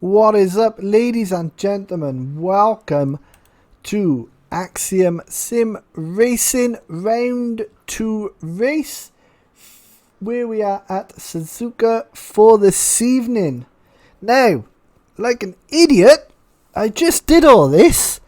What is up, ladies and gentlemen? Welcome to Axiom Sim Racing Round 2 race, where we are at Suzuka for this evening. Now, like an idiot, I just did all this,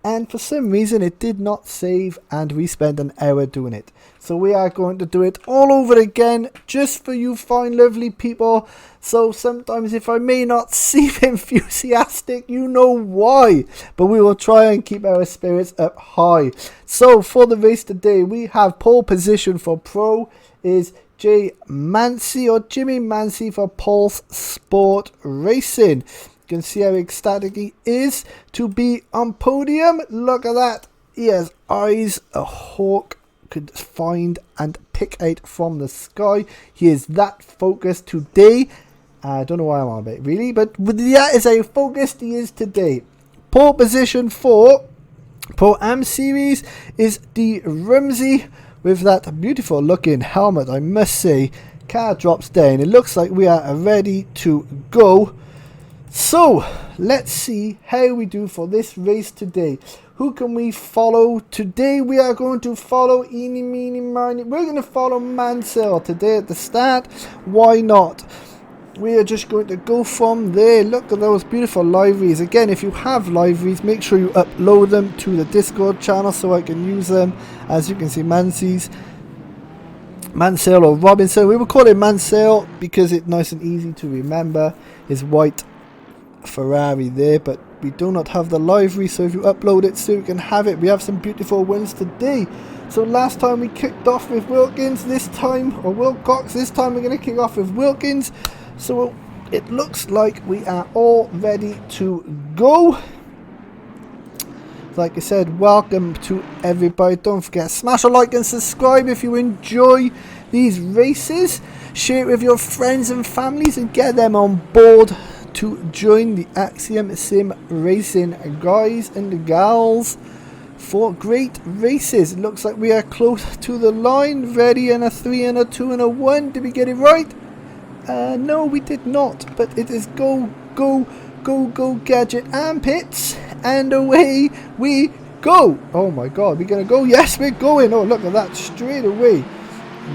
and for some reason it did not save, and we spent an hour doing it. So we are going to do it all over again, just for you fine lovely people. So sometimes if I may not seem enthusiastic, you know why. But we will try and keep our spirits up high. So for the race today, we have pole position for Pro is Jimmy Mancy for Pulse Sport Racing. You can see how ecstatic he is to be on podium. Look at that. He has eyes a hawk could find and pick out from the sky. He is that focused today. I don't know why I'm on about it really, but that is how focused he is today. Pole position for Pro Am Series is the Rumsey with that beautiful looking helmet, I must say. Car drops down. It looks like we are ready to go. So let's see how we do for this race today. Who can we follow? Today we are going to follow Eeny, Meeny, Miny. We're going to follow Mansell today at the start. Why not? We are just going to go from there. Look at those beautiful liveries. Again, if you have liveries, make sure you upload them to the Discord channel so I can use them. As you can see, Mansell or Robinson. We will call it Mansell because it's nice and easy to remember. His white Ferrari there, but we do not have the livery, so if you upload it so you can have it. We have some beautiful wins today. So last time we kicked off with Wilkins, this time, or Wilcox, this time we're going to kick off with Wilkins. So it looks like we are all ready to go. Like I said, welcome to everybody. Don't forget, smash a like and subscribe if you enjoy these races. Share it with your friends and families and get them on board to join the Axiom Sim Racing guys and gals for great races. It looks like we are close to the line. Ready in a 3 and a 2 and a 1. Did we get it right? No, we did not. But it is go, go, go, go, gadget and pits. And away we go. Oh my god, we're going to go? Yes, we're going. Oh, look at that. Straight away.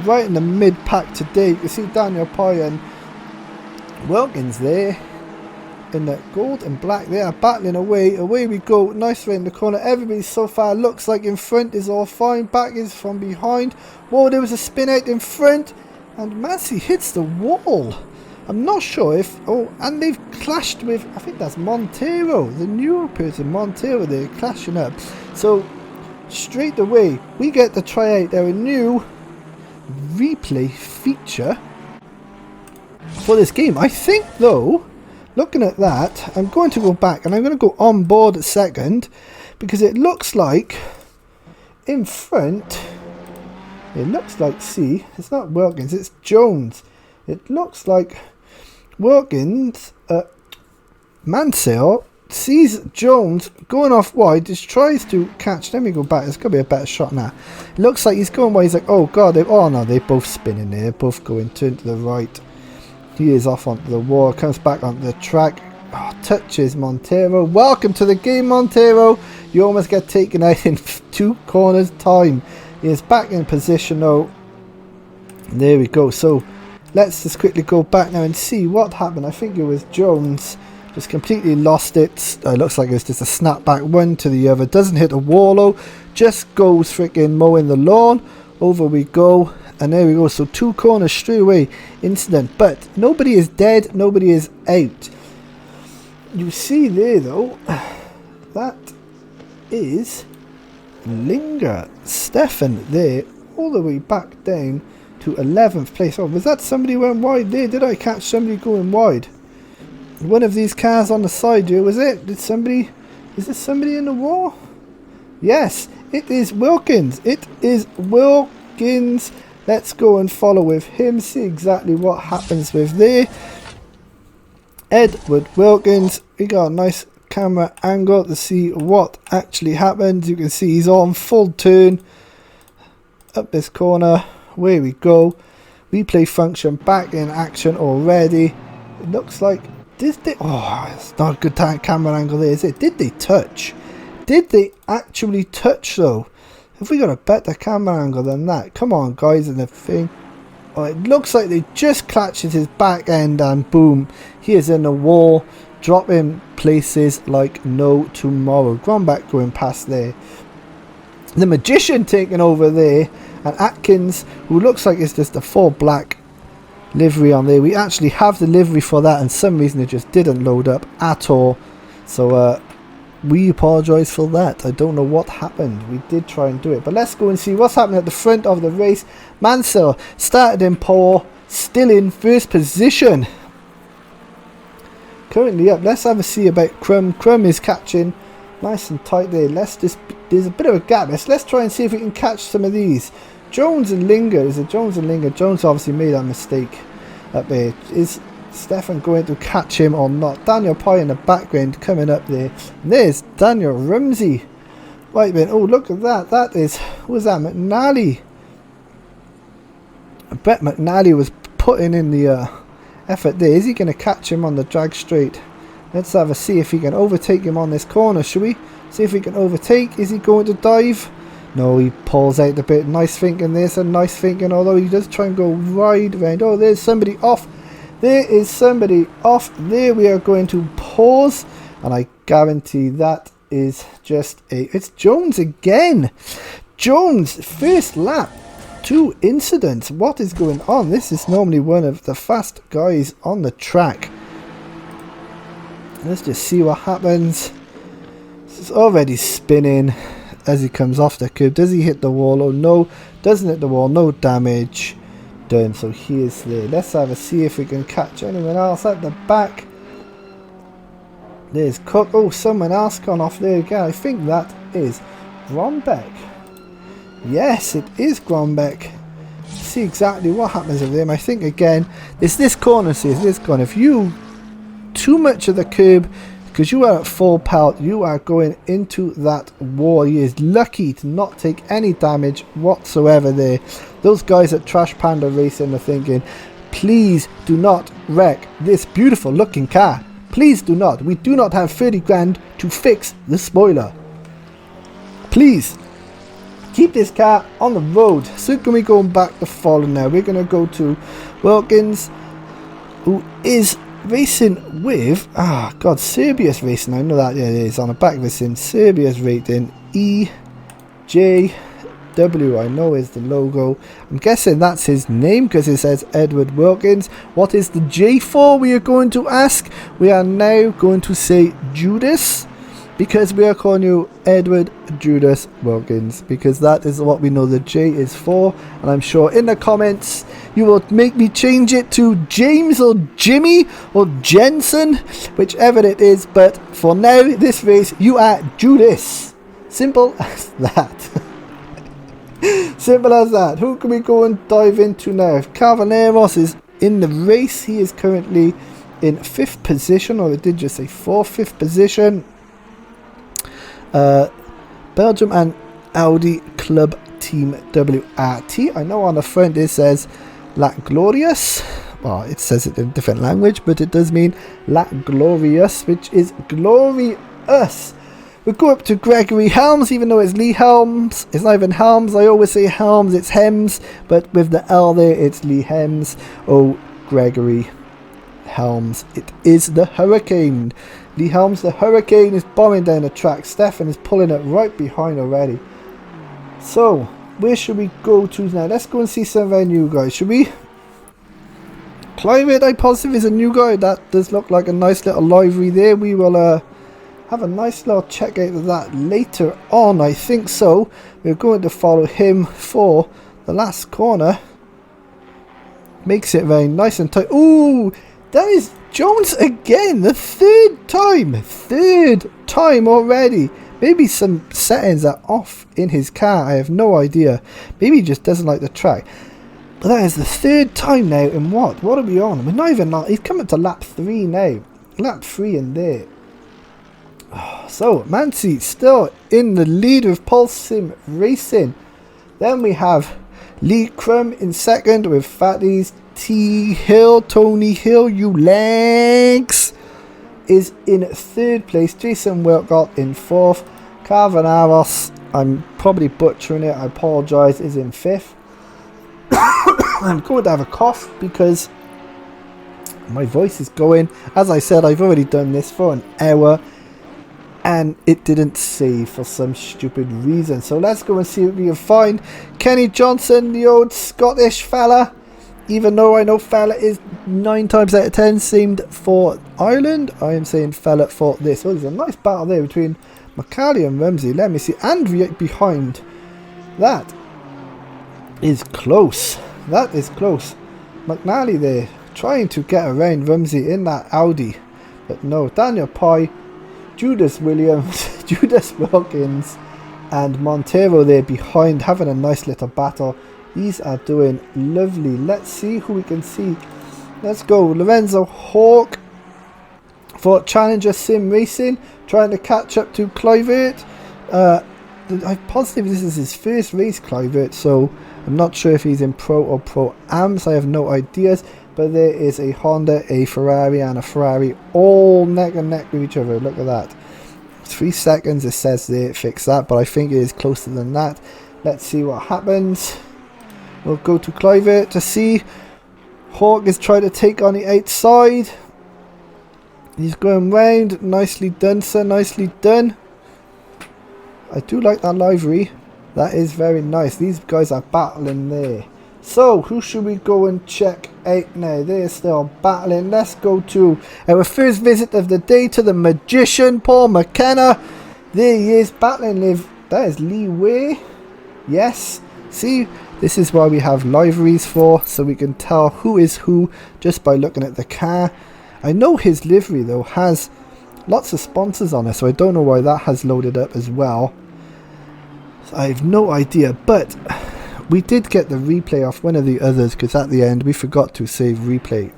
Right in the mid-pack today. You can see Daniel Pye and Wilkins there. In the gold and black, they are battling away. Away we go. Nice right in the corner. Everybody so far looks like in front is all fine. Back is from behind. Whoa, there was a spin out in front. And Massey hits the wall. I'm not sure if... Oh, and they've clashed with... I think that's Montero. The new person, Montero. They're clashing up. So, straight away, we get to try out our new replay feature for this game. I think, though... Looking at that, I'm going to go back and I'm going to go on board a second because it looks like in front, it looks like, see, it's not Wilkins, it's Jones. It looks like Wilkins, Mansell sees Jones going off wide, just tries to catch. Let me go back, there's going to be a better shot now. It looks like he's going wide, he's like, oh god, oh no, they're both spinning there, both going turn to the right. He is off onto the wall, comes back onto the track, touches Montero. Welcome to the game, Montero. You almost get taken out in 2 corners time. He is back in position now. There we go. So let's just quickly go back now and see what happened. I think it was Jones. Just completely lost it. It looks like it's just a snap back one to the other. Doesn't hit a wall though. Just goes freaking mowing the lawn. Over we go. And there we go, so 2 corners straight away, incident. But nobody is dead, nobody is out. You see there though, that is Linger Stefan there, all the way back down to 11th place. Oh, was that somebody went wide there? Did I catch somebody going wide? One of these cars on the side here, was it? Is there somebody in the wall? Yes, it is Wilkins. It is Wilkins. Let's go and follow with him, see exactly what happens with there. Edward Wilkins, we got a nice camera angle to see what actually happens. You can see he's on full turn up this corner. Away we go. Replay function back in action already. It looks like Did they? Oh, it's not a good camera angle there, is it? Did they touch? Did they actually touch though? Have we got a better camera angle than that? Come on, guys, in the thing. Oh, it looks like they just clutches his back end and boom, he is in the wall, dropping places like no tomorrow. Gromback going past there. The Magician taking over there, and Atkins, who looks like it's just a full black livery on there. We actually have the livery for that, and some reason it just didn't load up at all. So we apologise for that. I don't know what happened. We did try and do it, but let's go and see what's happening at the front of the race. Mansell started in pole, still in first position. Currently up. Let's have a see about Crumb. Crumb is catching nice and tight there. There's a bit of a gap. Let's try and see if we can catch some of these. Jones and Linger. Is it Jones and Linger? Jones obviously made that mistake up there. Is Stefan going to catch him or not? Daniel Pye in the background coming up there. And there's Daniel Rumsey. Right then. Oh, look at that. That is, who was that? McNally. I bet McNally was putting in the effort there. Is he going to catch him on the drag straight? Let's have a see if he can overtake him on this corner, shall we? See if he can overtake. Is he going to dive? No, he pulls out a bit. Nice thinking. There's a nice thinking, although he does try and go wide round. Oh, there's somebody off. There is somebody off. There we are going to pause, and I guarantee that is just it's Jones again. Jones, first lap, 2 incidents. What is going on? This is normally one of the fast guys on the track. Let's just see what happens. It's already spinning as he comes off the curb. Does he hit the wall? Oh no, doesn't hit the wall. No damage done. So he is there. Let's have a see if we can catch anyone else at the back. There's Cook. Oh, someone else gone off there again. I think that is Grombeck. Yes, it is Grombeck. See exactly what happens with him. I think again, it's this corner. See, it's this corner. If you too much of the curb, because you are at full pelt, you are going into that wall. He is lucky to not take any damage whatsoever there. Those guys at Trash Panda Racing are thinking, please do not wreck this beautiful looking car. Please do not. We do not have 30 grand to fix the spoiler. Please keep this car on the road. So can we go back to Fallen now? We're going to go to Wilkins, who is racing with Serbia's racing. I know that it is on the back of this in Serbia's rating EJW. I know is the logo. I'm guessing that's his name because it says Edward Wilkins. What is the J for? We are going to ask. We are now going to say Judas, because we are calling you Edward Judas Wilkins, because that is what we know the J is for. And I'm sure in the comments you will make me change it to James or Jimmy or Jensen, whichever it is. But for now, this race, you are Judas. Simple as that. Simple as that. Who can we go and dive into now? If Cavaneros is in the race, he is currently in 5th position, or it did just say 5th position. Belgium and Audi Club Team WRT. I know on the front it says La Glorious. Well, it says it in a different language, but it does mean La Glorious, which is glorious. We go up to Gregory Helms, even though it's Lee Helms. It's not even Helms. I always say Helms, it's Hems, but with the L there, it's Lee Hems. Oh, Gregory Helms. It is the Hurricane. Lee Helms, the Hurricane, is bombing down the track. Stefan is pulling it right behind already. So, where should we go to now? Let's go and see some of our new guys, should we? Climate, I positive, is a new guy. That does look like a nice little livery there. We will have a nice little check out of that later on, I think so. We're going to follow him for the last corner. Makes it very nice and tight. Ooh, that is Jones again, the third time already. Maybe some settings are off in his car, I have no idea. Maybe he just doesn't like the track. But that is the 3rd time now in what? What are we on? We're not even on. He's coming to lap 3 now. Lap 3 in there. So, Mansi still in the lead with Pulse Sim Racing. Then we have Lee Crum in 2nd with Fatties, T Hill, Tony Hill, you legs. is in 3rd place. Jason Wilcox in 4th. Carvanaros, I'm probably butchering it, I apologise, is in 5th. I'm going to have a cough because my voice is going. As I said, I've already done this for an hour and it didn't save for some stupid reason. So let's go and see what we can find. Kenny Johnson, the old Scottish fella. Even though I know fella is 9 times out of 10 seemed for Ireland, I am saying fella for this. Oh, there's a nice battle there between McCallie and Rumsey. Let me see. And right behind. That is close. That is close. McNally there trying to get around Rumsey in that Audi. But no. Daniel Pye, Judas Williams, Judas Wilkins and Montero there behind having a nice little battle. These are doing lovely. Let's see who we can see. Let's go. Lorenzo Hawk for Challenger Sim Racing, trying to catch up to Clivert. I'm positive this is his first race, Clivert, so I'm not sure if he's in Pro or Pro-Ams. I have no ideas. But there is a Honda, a Ferrari and a Ferrari all neck and neck with each other. Look at that. 3 seconds it says there. Fix that, but I think it is closer than that. Let's see what happens. We'll go to Clivert to see. Hawk is trying to take on the outside. He's going round. Nicely done, sir. Nicely done. I do like that livery. That is very nice. These guys are battling there. So, who should we go and check out now? They're still battling. Let's go to our first visit of the day to the magician, Paul McKenna. There he is, battling with... That is Lee Way. Yes. See, this is why we have liveries for, so we can tell who is who just by looking at the car. I know his livery, though, has lots of sponsors on it, so I don't know why that has loaded up as well. I have no idea, but... We did get the replay off one of the others because at the end we forgot to save replay.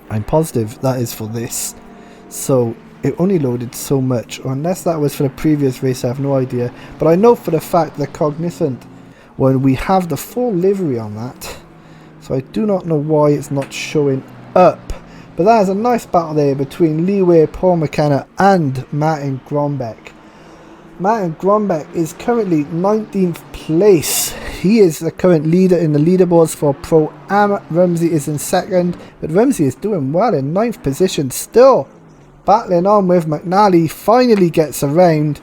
I'm positive that is for this. So it only loaded so much. Or unless that was for the previous race, I have no idea. But I know for the fact that Cognizant, when we have the full livery on that. So I do not know why it's not showing up. But that is a nice battle there between Leeway, Paul McKenna and Martin Grombeck. Martin Grombeck is currently 19th place. He is the current leader in the leaderboards for Pro-Am. Rumsey is in 2nd, but Rumsey is doing well in 9th position still. Battling on with McNally, finally gets around.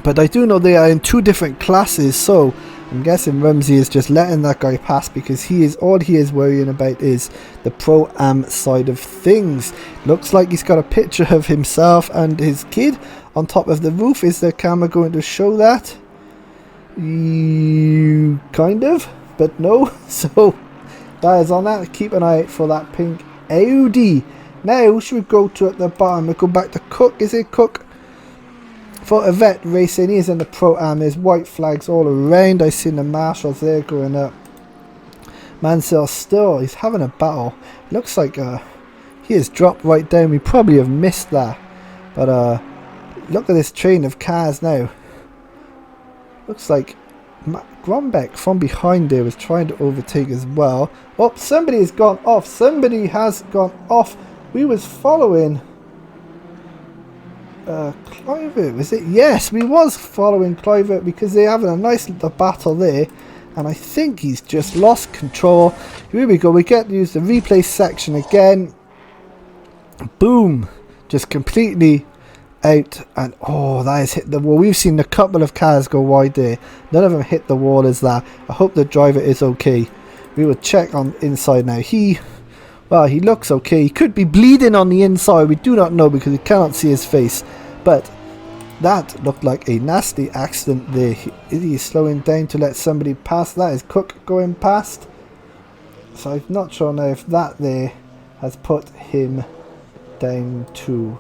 But I do know they are in 2 different classes, so I'm guessing Rumsey is just letting that guy pass because all he is worrying about is the Pro-Am side of things. Looks like he's got a picture of himself and his kid on top of the roof. Is the camera going to show that? Kind of, but no. So that is on that. Keep an eye out for that pink Audi. Now who should we go to at the bottom? We go back to Cook. Is it Cook? For Yvette Racing, he is in the Pro-Am. There's white flags all around. I seen the marshals there going up. Mansell still, he's having a battle. Looks like he has dropped right down. We probably have missed that. But look at this train of cars now. Looks like Grombeck from behind there was trying to overtake as well. Oh, somebody has gone off. Somebody has gone off. We was following... Clivert, was it? Yes, we was following Clivert because they're having a nice little battle there, and I think he's just lost control. Here we go, we get to use the replay section again. Boom, just completely out, and oh, that has hit the wall. We've seen a couple of cars go wide there. None of them hit the wall as that. I hope the driver is okay. We will check on inside now. Well, he looks okay. He could be bleeding on the inside. We do not know because we cannot see his face. But that looked like a nasty accident there. He is slowing down to let somebody pass. That is Cook going past. So I'm not sure now if that there has put him down to...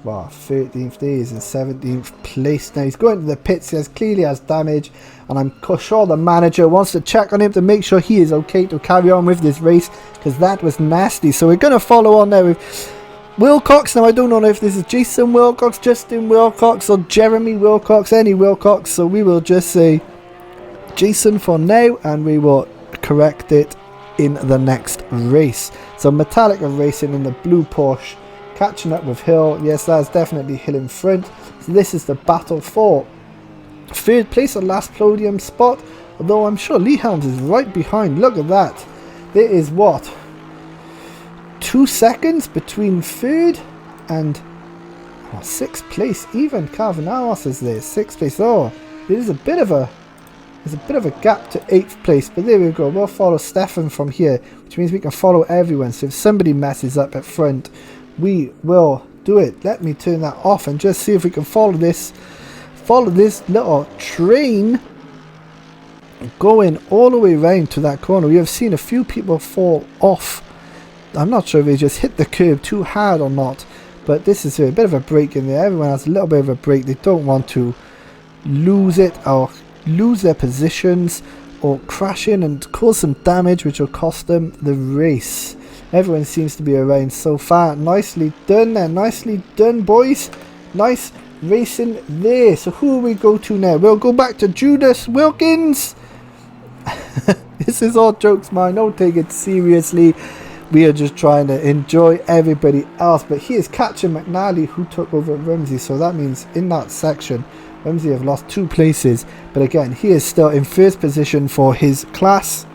Well, 13th there. He's in 17th place now. He's going to the pits. He clearly has damage. And I'm sure the manager wants to check on him to make sure he is okay to carry on with this race. Because that was nasty. So we're going to follow on now with Wilcox. Now I don't know if this is Jason Wilcox, Justin Wilcox or Jeremy Wilcox. Any Wilcox. So we will just say Jason for now. And we will correct it in the next race. So Metallica Racing in the blue Porsche catching up with Hill. Yes, that's definitely Hill in front. So this is the battle for third place and last podium spot. Although I'm sure Lee Helms is right behind. Look at that. There is what? 2 seconds between third and 6th place. Even Carvanaros is there. 6th place. Oh, there's a bit of a gap to 8th place. But there we go. We'll follow Stefan from here, which means we can follow everyone. So if somebody messes up at front, we will do it. Let me turn that off and just see if we can follow this little train going all the way around to that corner. We have seen a few people fall off. I'm not sure if they just hit the curb too hard or not, but this is a bit of a break in there. Everyone has a little bit of a break. They don't want to lose it or lose their positions or crash in and cause some damage, which will cost them the race. Everyone seems to be around so far. Nicely done there. Nicely done, boys. Nice racing there. So who will we go to now? We'll go back to Judas Wilkins. This is all jokes, man. Don't take it seriously. We are just trying to enjoy everybody else. But he is catching McNally, who took over Rumsey. So that means in that section, Rumsey have lost 2 places. But again, he is still in first position for his class.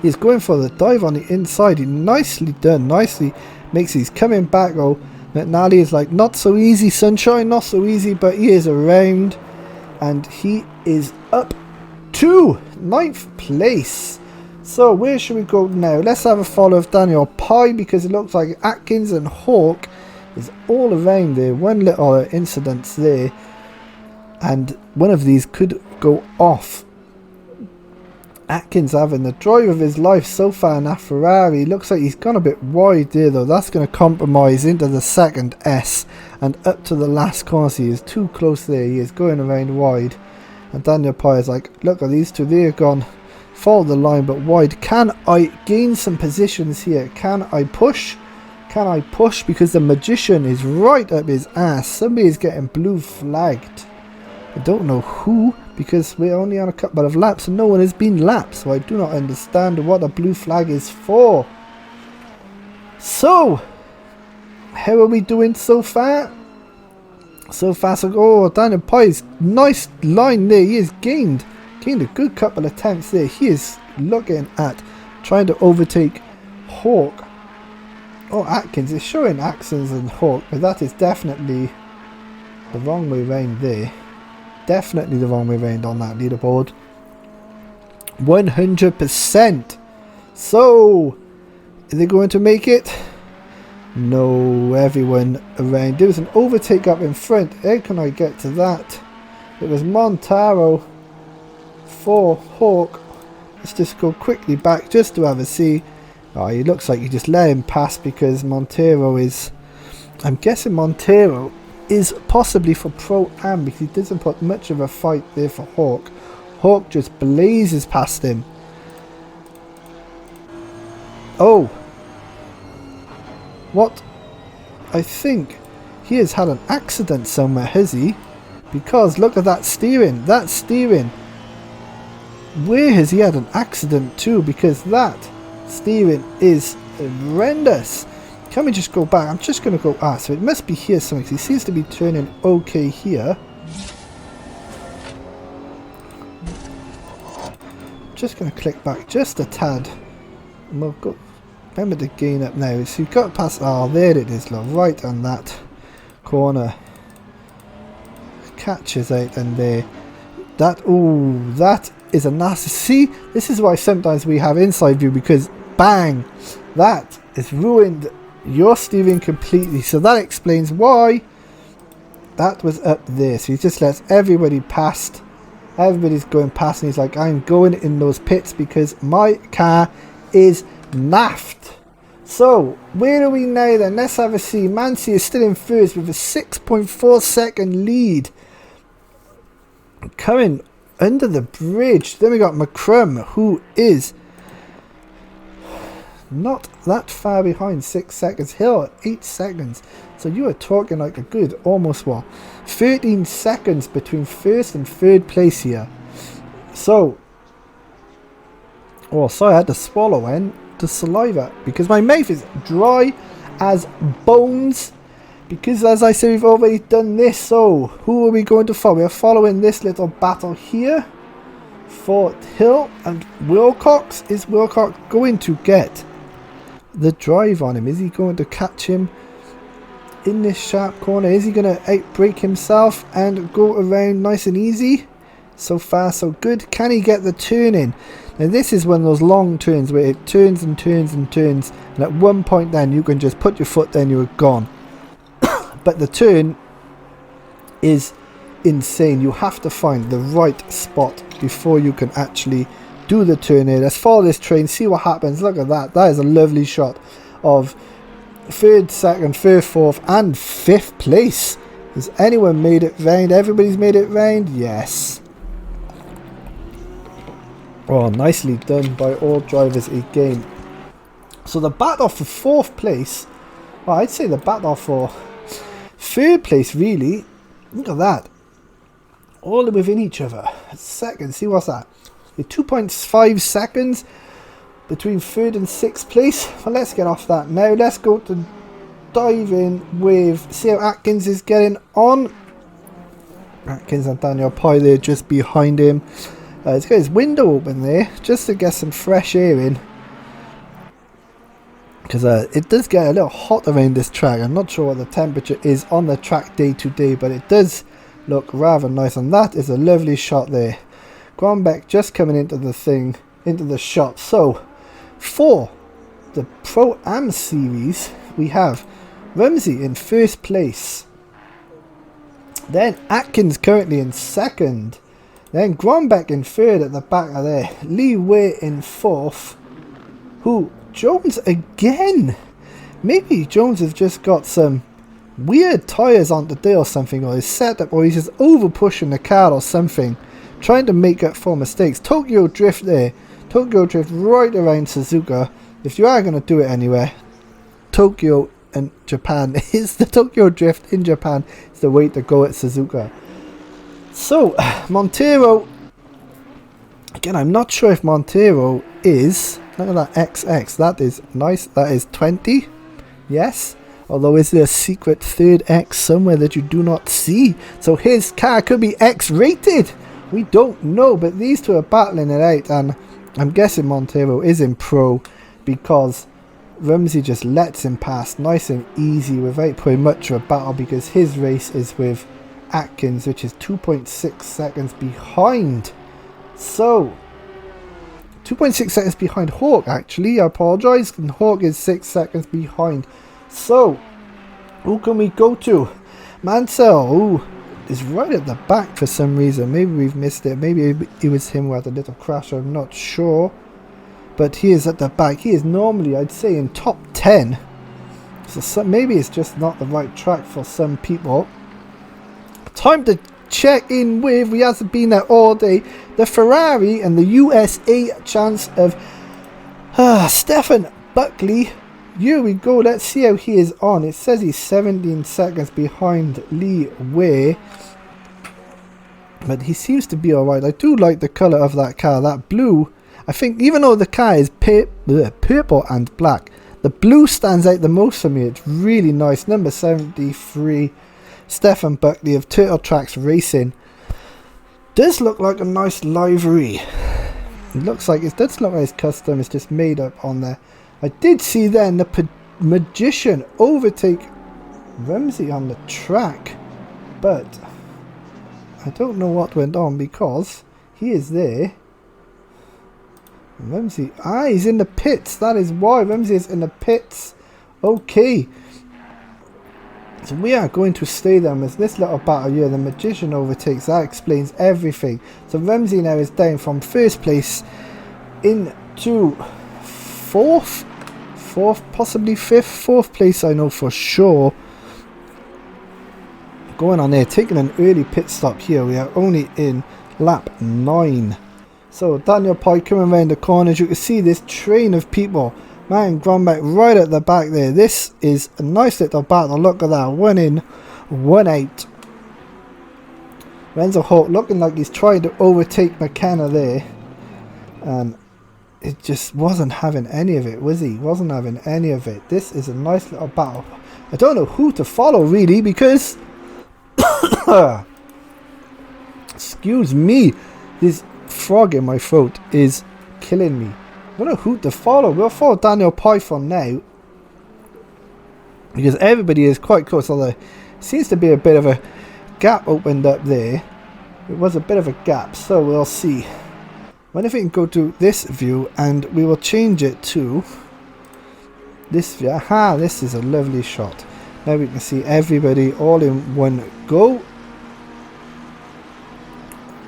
He's going for the dive on the inside. He nicely done. Nicely makes he's coming back. Oh, McNally is like, not so easy, sunshine. Not so easy, but he is around. And he is up to 9th place. So where should we go now? Let's have a follow of Daniel Pye, because it looks like Atkins and Hawk is all around there. One little incident there, and one of these could go off. Atkins having the drive of his life so far in that Ferrari. Looks like he's gone a bit wide there though. That's going to compromise into the second S and up to the last corner. So he is too close there. He is going around wide. And Daniel Pye is like, look at these two, they're gone. Follow the line but wide. Can I gain some positions here? Can I push? Can I push? Because the magician is right up his ass. Somebody is getting blue flagged. I don't know who, because we're only on a couple of laps and no one has been lapped. So I do not understand what a blue flag is for. So, how are we doing so far? So fast. Oh, Daniel Pye's nice line there. He has gained a good couple of attempts there. He is looking at trying to overtake Hawk. Oh, Atkins is showing Atkins and Hawk, but that is definitely the wrong way round there. Definitely the wrong way round on that leaderboard. 100%. So, are they going to make it? No, everyone around. There was an overtake up in front. How can I get to that? It was Montaro for Hawk. Let's just go quickly back just to have a see. Oh, he looks like you just let him pass because Montero is... I'm guessing Montero is possibly for Pro-Am because he doesn't put much of a fight there for Hawk. Hawk just blazes past him. Oh. What? I think he has had an accident somewhere, has he? Because look at that steering. That steering. Where has he had an accident to? Because that steering is horrendous. Can we just go back? I'm just going to go... Ah, so it must be here something. He seems to be turning okay here. Just going to click back just a tad. And we'll go... Remember to gain up now. So you've got past... Oh, there it is, love. Right on that corner. Catches out and there. That... Oh, that is a nasty... See? This is why sometimes we have inside view, because bang! That is ruined your steering completely. So that explains why that was up there. So he just lets everybody past. Everybody's going past and he's like, I'm going in those pits because my car is naffed. So where are we now then? Let's have a see. Mancy is still in first with a 6.4 second lead. Coming under the bridge. Then we got McCrum, who is not that far behind, 6 seconds. Hill 8 seconds. So you are talking like a good almost what 13 seconds between first and third place here. So Oh, sorry, I had to swallow in the saliva because my mouth is dry as bones. Because as I said, we've already done this. So who are we going to follow? We're following this little battle here. Fort Hill and Wilcox. Is Wilcox going to get the drive on him? Is he going to catch him in this sharp corner? Is he going to outbrake himself and go around nice and easy? So far so good. Can he get the turn in? Now this is one of those long turns where it turns and turns and turns, and at one point then you can just put your foot down, you're gone. But the turn is insane. You have to find the right spot before you can actually do the turn here. Let's follow this train, see what happens. Look at that. That is a lovely shot of third, second, third, fourth and fifth place. Has anyone made it round? Everybody's made it round? Yes. Oh, nicely done by all drivers again. So the battle for fourth place, well, I'd say the battle for third place, really. Look at that. All within each other. Second, see what's that? 2.5 seconds between third and sixth place. Well, let's get off that now. Let's go to dive in with, see how Atkins is getting on. Atkins and Daniel Pye there just behind him. He's got his window open there just to get some fresh air in. Because it does get a little hot around this track. I'm not sure what the temperature is on the track day to day, but it does look rather nice. And that is a lovely shot there. Grombeck just coming into the thing, into the shot. So, for the Pro-Am series, we have Rumsey in first place. Then Atkins currently in second. Then Grombeck in third at the back of there. Lee Way in fourth. Who? Jones again. Maybe Jones has just got some weird tyres on today or something, or his setup, or he's just over pushing the car or something, trying to make up for mistakes. Tokyo Drift there. Tokyo Drift right around Suzuka. If you are going to do it anywhere, Tokyo and Japan is the Tokyo Drift in Japan is the way to go at Suzuka. So Montero again, I'm not sure if Montero is, look at that XX, that is nice. That is 20, yes, although is there a secret third X somewhere that you do not see? So his car could be X rated, we don't know, but these two are battling it out, and I'm guessing Montero is in pro because Rumsey just lets him pass nice and easy without putting much of a battle, because his race is with Atkins, which is 2.6 seconds behind. So 2.6 seconds behind Hawk, actually. I apologise, and Hawk is 6 seconds behind. So who can we go to? Mansell, who is right at the back for some reason. Maybe we've missed it. Maybe it was him who had a little crash, I'm not sure. But he is at the back. He is normally, I'd say, in top 10. So maybe it's just not the right track for some people. Time to check in with, we hasn't been there all day, the Ferrari and the USA chance of Stefan Buckley. Here we go, let's see how he is on. It says he's 17 seconds behind Lee Way, but he seems to be alright. I do like the colour of that car, that blue. I think even though the car is purple and black, the blue stands out the most for me. It's really nice. Number 73, Stefan Buckley of Turtle Tracks Racing. Does look like a nice livery. It looks like it does look like it's custom. It's just made up on there. I did see then the Magician overtake Rumsey on the track, but I don't know what went on because he is there. Rumsey, he's in the pits. That is why Rumsey is in the pits. Okay. So we are going to stay there with this little battle here. The Magician overtakes. That explains everything. So Rumsey now is down from first place into fourth, possibly fifth. Fourth place I know for sure. Going on there, taking an early pit stop here. We are only in lap 9. So Daniel Pye coming around the corners. You can see this train of people. Man, Grombeck right at the back there. This is a nice little battle. Look at that. 1 in, 1 out. Renzo Holt looking like he's trying to overtake McKenna there. it just wasn't having any of it, was he? Wasn't having any of it. This is a nice little battle. I don't know who to follow really, because excuse me, this frog in my throat is killing me. I don't know who to follow. We'll follow Daniel Python now, because everybody is quite close, although there seems to be a bit of a gap opened up there. It was a bit of a gap, so we'll see. Wonder if we can go to this view, and we will change it to this view. Aha, this is a lovely shot. Now we can see everybody all in one go.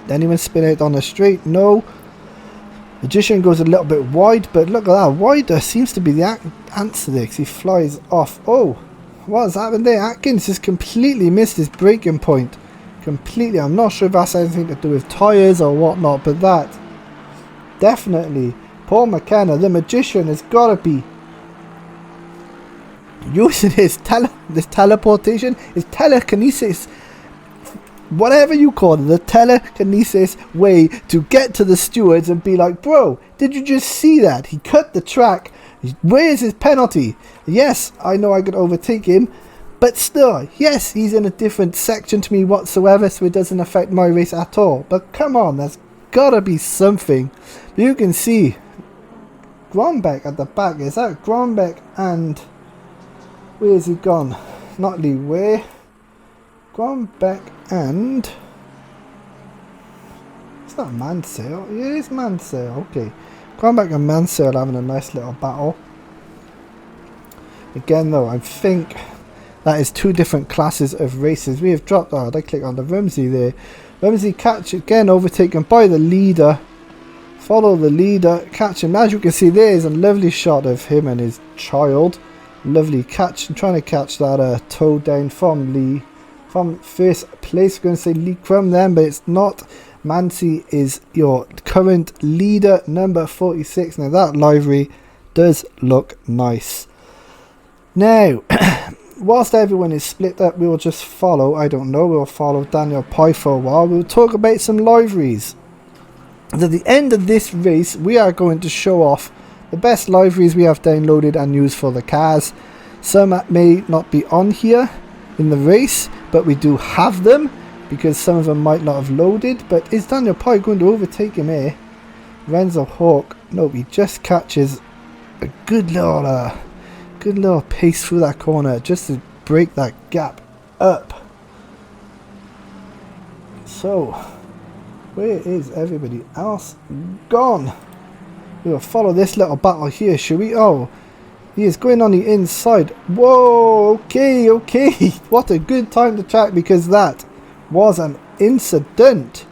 Anyone spin out on a straight? No. Magician goes a little bit wide, but look at that. Wider seems to be the answer there, because he flies off. Oh, what has happened there? Atkins has completely missed his breaking point. Completely. I'm not sure if that's anything to do with tyres or whatnot, but that definitely. Paul McKenna, the magician, has got to be using his teleportation, his telekinesis, whatever you call it, the telekinesis way to get to the stewards and be like, bro, did you just see that? He cut the track. Where's his penalty? Yes, I know I could overtake him, but still, yes, he's in a different section to me whatsoever, so it doesn't affect my race at all. But come on, there's gotta be something. You can see Grombeck at the back. Is that Grombeck? And where's he gone? Not Lee, where? Grombeck and it's not Mansell. Yeah, it is Mansell. Okay, Grombeck and Mansell having a nice little battle. Again, though, I think that is two different classes of races. We have dropped. Oh, I click on the Rumsey there. Rumsey catch again, overtaken by the leader. Follow the leader, catch him. As you can see, there is a lovely shot of him and his child. Lovely catch. I'm trying to catch that toe down from Lee. From first place, we're going to say Lee Crum then, but it's not. Mancy is your current leader, number 46. Now that livery does look nice. Now, whilst everyone is split up, we will just follow, I don't know, we'll follow Daniel Pye for a while. We'll talk about some liveries. And at the end of this race, we are going to show off the best liveries we have downloaded and used for the cars. Some may not be on here in the race, but we do have them, because some of them might not have loaded. But is Daniel Pye going to overtake him here? Renzo Hawk, no, he just catches a good little pace through that corner just to break that gap up. So where is everybody else gone? We will follow this little battle here, shall we? Oh, he is going on the inside. Whoa, okay. What a good time to track, because that was an incident.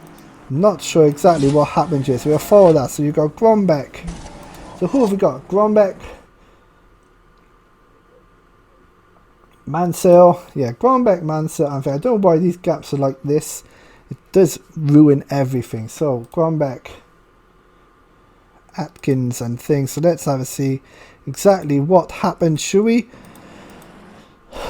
Not sure exactly what happened here, so we'll follow that. So you got Grombeck. So who have we got? Grombeck, Mansell. Yeah, Grombeck, Mansell. I don't know why these gaps are like this. It does ruin everything. So Grombeck, Atkins and things. So let's have a see exactly what happened, shall we?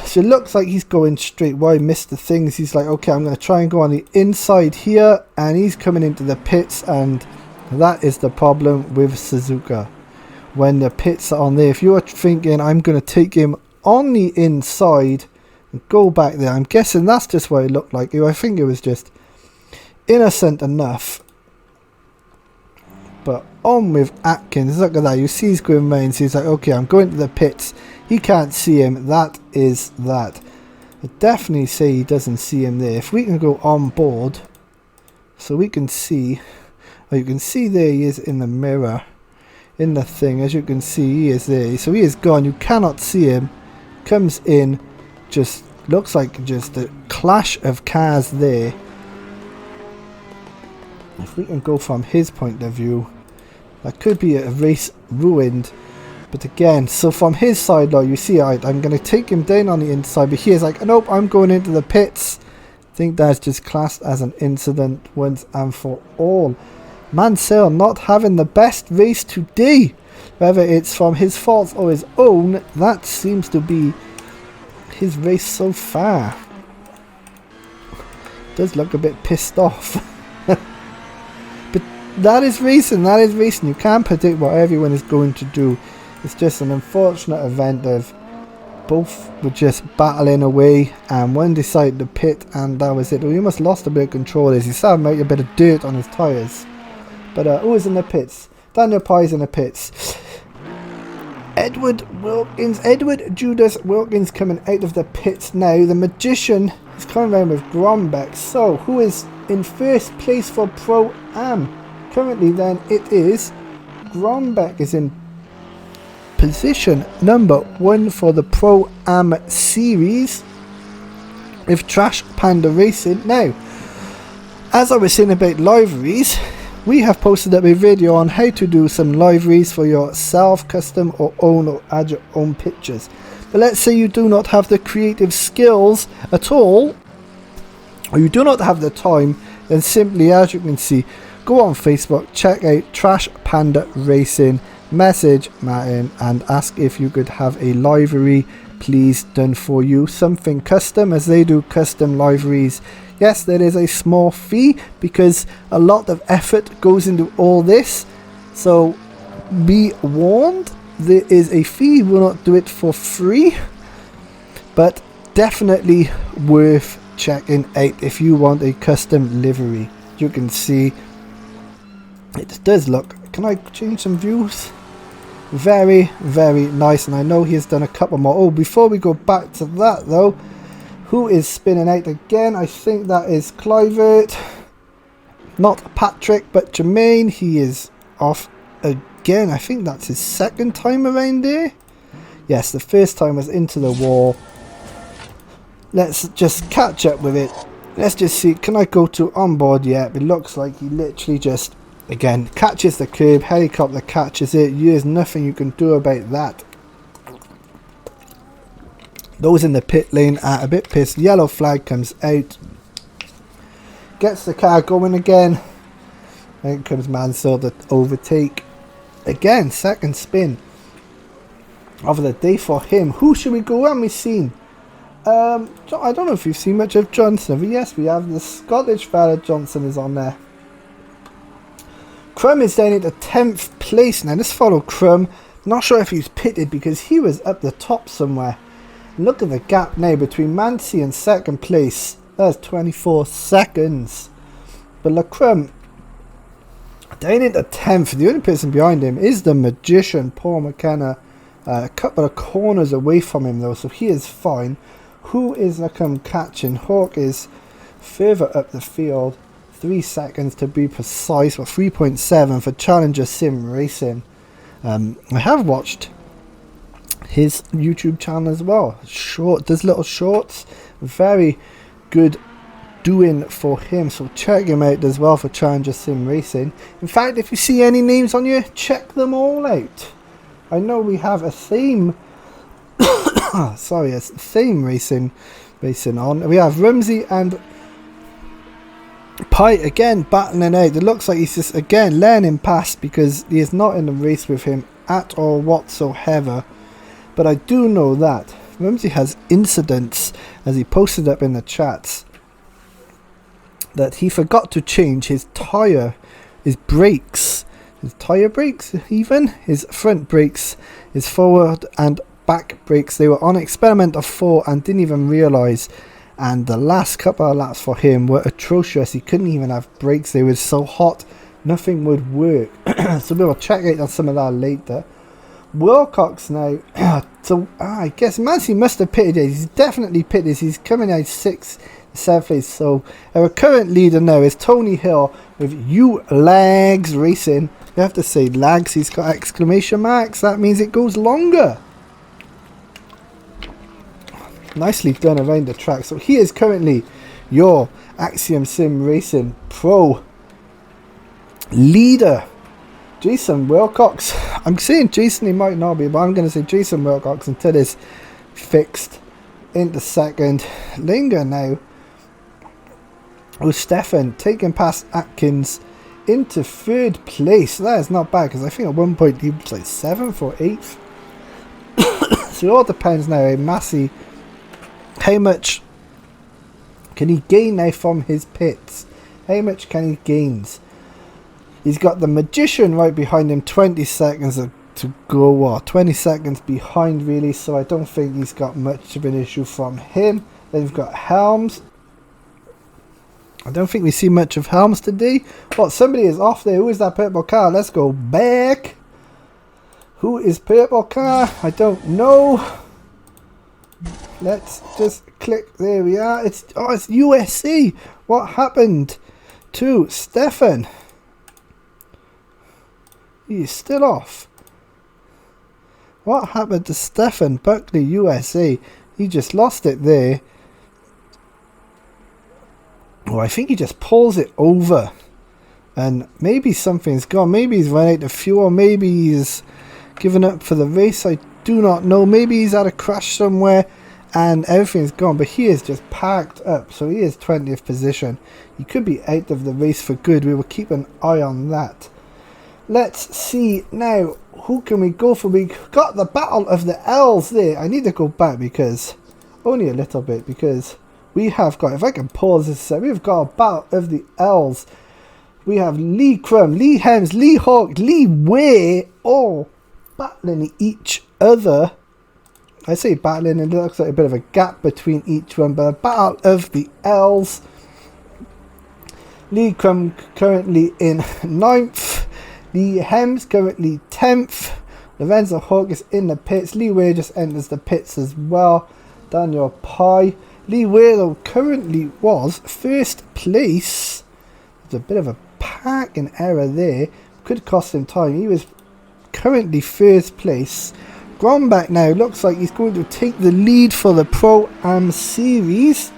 So it looks like he's going straight. Why missed the things? He's like, okay, I'm going to try and go on the inside here, and he's coming into the pits, and that is the problem with Suzuka. When the pits are on there, if you're thinking I'm going to take him on the inside and go back there, I'm guessing that's just what it looked like. I think it was just innocent enough. But on with Atkins, look at that. You see he's going mains. He's like, okay, I'm going to the pits. He can't see him. That is that. I definitely say he doesn't see him there. If we can go on board, so we can see. Oh, you can see there he is in the mirror, in the thing. As you can see, he is there. So he is gone. You cannot see him. Comes in, just looks like just a clash of cars there. If we can go from his point of view, that could be a race ruined. But again, so from his side, though, you see, I'm going to take him down on the inside, but he is like, nope, I'm going into the pits. I think that's just classed as an incident once and for all. Mansell not having the best race today. Whether it's from his faults or his own, that seems to be his race so far. Does look a bit pissed off. But that is racing. That is racing. You can't predict what everyone is going to do. It's just an unfortunate event of both were just battling away, and one decided to pit, and that was it. We almost lost a bit of control as he started making a bit of dirt on his tyres. But who was in the pits? Daniel Pye's in the pits. Edward Judas Wilkins coming out of the pits now. The Magician is coming around with Grombeck. So, who is in first place for Pro-Am? Currently then, it is Grombeck is in position number 1 for the Pro-Am series with Trash Panda Racing. Now, as I was saying about liveries, we have posted up a video on how to do some liveries for yourself, custom or own, or add your own pictures. But let's say you do not have the creative skills at all, or you do not have the time, then simply, as you can see, go on Facebook, check out Trash Panda Racing, message Martin and ask if you could have a livery please done for you, something custom, as they do custom liveries. Yes, there is a small fee because a lot of effort goes into all this, so be warned, there is a fee. We'll not do it for free, but definitely worth checking out if you want a custom livery. You can see it does look, can I change some views? Very, very nice, and I know he has done a couple more. Oh, before we go back to that though, who is spinning out again? I think that is Clivert. Not Patrick, but Jermaine. He is off again. I think that's his second time around there. Yes, the first time was into the wall. Let's just catch up with it. Let's just see. Can I go to onboard yet? It looks like he literally just, again, catches the curb. Helicopter catches it. There's nothing you can do about that. Those in the pit lane are a bit pissed. Yellow flag comes out. Gets the car going again. Then comes Mansell to overtake. Again, second spin of the day for him. Who should we go on? We've seen. I don't know if you've seen much of Johnson, but yes, we have the Scottish fella Johnson is on there. Crum is down at the 10th place now. Let's follow Crum. Not sure if he's pitted because he was up the top somewhere. Look at the gap now between Mancy and second place. That's 24 seconds. But Lacrum down at the 10th. The only person behind him is the Magician, Paul McKenna. A couple of corners away from him though, so he is fine. Who is Lacrum catching? Hawk is further up the field. 3 seconds to be precise, or 3.7 for Challenger Sim Racing. I have watched his YouTube channel as well. Does little shorts. Very good doing for him, so check him out as well for Challenger Sim Racing. In fact, if you see any names on here, check them all out. I know we have a theme sorry, a theme racing on. We have Rumsey and Pye again battling out. It looks like he's just again learning past because he is not in the race with him at all whatsoever. But I do know that Rumsey has incidents, as he posted up in the chats, that he forgot to change his tyre, his brakes, his tyre brakes even, his front brakes, his forward and back brakes. They were on experiment of 4 and didn't even realise. And the last couple of laps for him were atrocious. He couldn't even have brakes. They were so hot, nothing would work. So we will check out on some of that later. Wilcox now. So I guess Mancy must have pitted it. He's definitely pitted. He's coming out 6th, 7th place. So our current leader now is Tony Hill with U Lags Racing. You have to say lags. He's got exclamation marks. That means it goes longer. Nicely done around the track. So he is currently your Axiom Sim Racing Pro leader. Jason Wilcox. I'm saying Jason, he might not be, but I'm going to say Jason Wilcox until it's fixed. Into second. Linger now. Oh, Stefan taking past Atkins into third place. That is not bad because I think at one point he was like 7th or 8th. So it all depends now. Massey, how much can he gain now from his pits? How much can he gain? He's got the Magician right behind him, 20 seconds to go, or 20 seconds behind really, so I don't think he's got much of an issue from him. Then we've got Helms. I don't think we see much of Helms today. What, somebody is off there. Who is that purple car? Let's go back. Who is purple car? I don't know. Let's just click. There we are. It's USC. What happened to Stefan? He's still off. What happened to Stefan Buckley, USA? He just lost it there. Oh, I think he just pulls it over. And maybe something's gone. Maybe he's run out of fuel. Maybe he's given up for the race. I do not know. Maybe he's had a crash somewhere and everything's gone. But he is just parked up. So he is 20th position. He could be out of the race for good. We will keep an eye on that. Let's see now. Who can we go for? We got the Battle of the L's there. I need to go back because... only a little bit, because... we have got, if I can pause this, we've got a Battle of the L's. We have Lee Crum, Lee Hems, Lee Hawk, Lee Way, all battling each other. I say battling, and it looks like a bit of a gap between each one, but a Battle of the L's. Lee Crum currently in 9th. Lee Hems currently 10th. Lorenzo Hawk is in the pits. Lee Way just enters the pits as well. Daniel Pye. Lee Wheeler currently was first place. There's a bit of a parking error there. Could cost him time. He was currently first place. Gromback now looks like he's going to take the lead for the Pro-Am Series.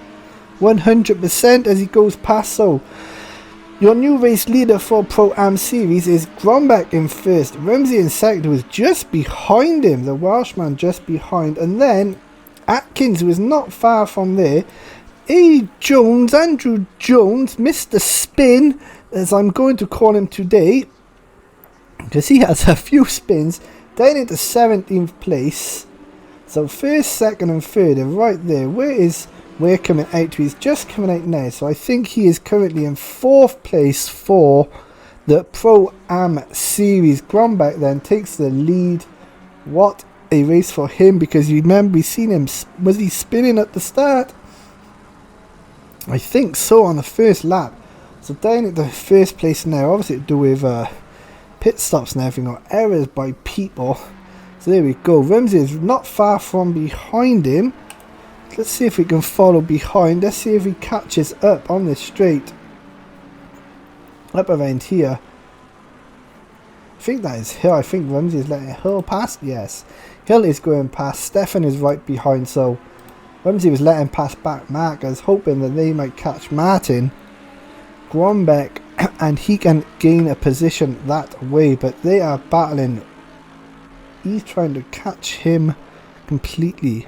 100% as he goes past. So, your new race leader for Pro-Am Series is Gromback in first. Ramsey in second, was just behind him. The Welshman just behind. And then... Atkins was not far from there. Andrew Jones, missed the spin, as I'm going to call him today, because he has a few spins, down into 17th place. So first, second and third are right there. Where is Ware coming out to? He's just coming out now, so I think he is currently in 4th place for the Pro-Am Series. Gromback then takes the lead. What a race for him, because you remember we seen him, was he spinning at the start? I think so, on the first lap. So down at the first place now, obviously to do with pit stops and everything, or errors by people. So there we go. Ramsey is not far from behind him. Let's see if we can follow behind. Let's see if he catches up on this straight. Up around here. I think that is Hill. I think Ramsey is letting Hill pass. Yes. Hill is going past. Stefan is right behind. So Ramsey was letting pass back Marcus, hoping that they might catch Martin. Grombeck, and he can gain a position that way. But they are battling. He's trying to catch him completely.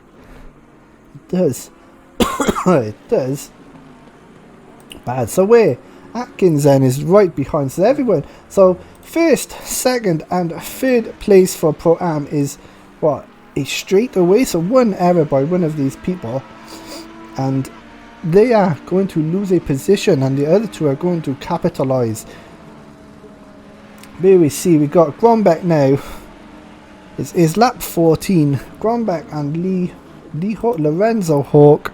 It does. It does. Bad. So where Atkins then is right behind. So everyone. So first, second and third place for Pro-Am is what? A straight away. So one error by one of these people. And they are going to lose a position, and the other two are going to capitalize. Here we see we got Grombeck now. It is lap 14. Grombeck and Lorenzo Hawk.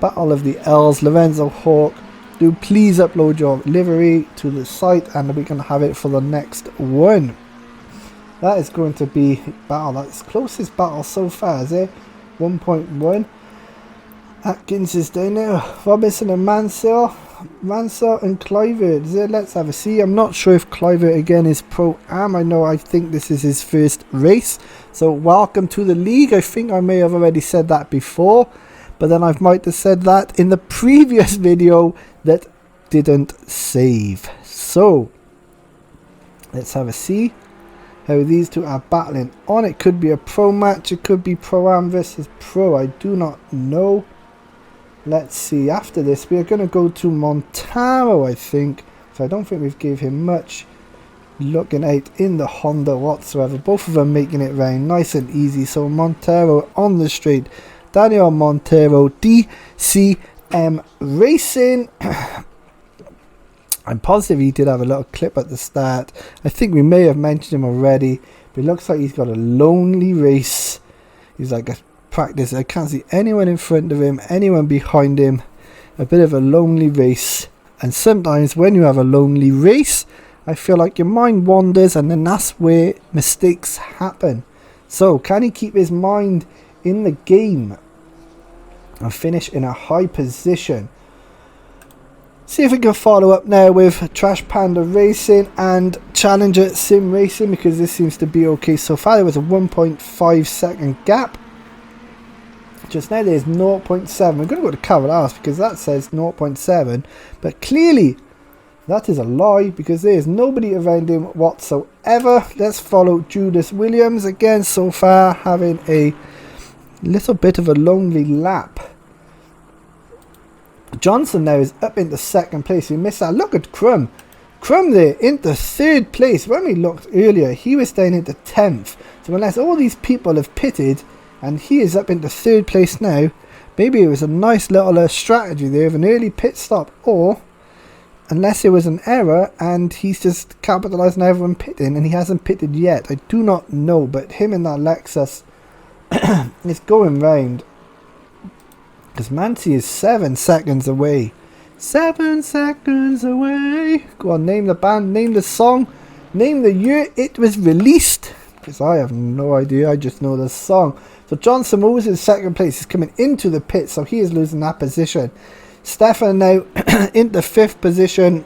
Battle of the L's. Lorenzo Hawk. Do please upload your livery to the site, and we can have it for the next one. That is going to be battle. That's closest battle so far, is it? 1.1. Atkins is down there. Robinson and Mansell and Clivert. Let's have a see. I'm not sure if Clivert again is Pro-Am. I think this is his first race. So welcome to the league. I think I may have already said that before, but then I might have said that in the previous video that didn't save. So let's have a see how these two are battling on. It could be a pro match. It could be Pro-Am versus Pro. I do not know. Let's see. After this, we are going to go to Montaro, I think. So I don't think we've gave him much looking out in the Honda whatsoever. Both of them making it round nice and easy. So Montaro on the straight. Daniel Montero, DCM Racing. I'm positive he did have a little clip at the start. I think we may have mentioned him already, but it looks like he's got a lonely race. He's like a practice. I can't see anyone in front of him, anyone behind him. A bit of a lonely race. And sometimes when you have a lonely race, I feel like your mind wanders, and then that's where mistakes happen. So can he keep his mind in the game and finish in a high position? See if we can follow up now with Trash Panda Racing and Challenger Sim Racing, because this seems to be okay so far. There was a 1.5 second gap. Just now there's 0.7. We're going to go to Cavaliers because that says 0.7. But clearly that is a lie, because there is nobody around him whatsoever. Let's follow Judas Williams again, so far having a little bit of a lonely lap. Johnson now is up into second place. We missed that. Look at Crum. Crum there into third place. When we looked earlier, he was down into 10th. So unless all these people have pitted and he is up into third place now, maybe it was a nice little strategy there of an early pit stop, or unless it was an error and he's just capitalising on everyone pitting and he hasn't pitted yet. I do not know, but him and that Lexus is going round. Because Mancy is 7 seconds away. 7 seconds away. Go on, name the band, name the song, name the year it was released. Because I have no idea, I just know the song. So Johnson moves in second place. He's coming into the pit, so he is losing that position. Stefan now into 5th position.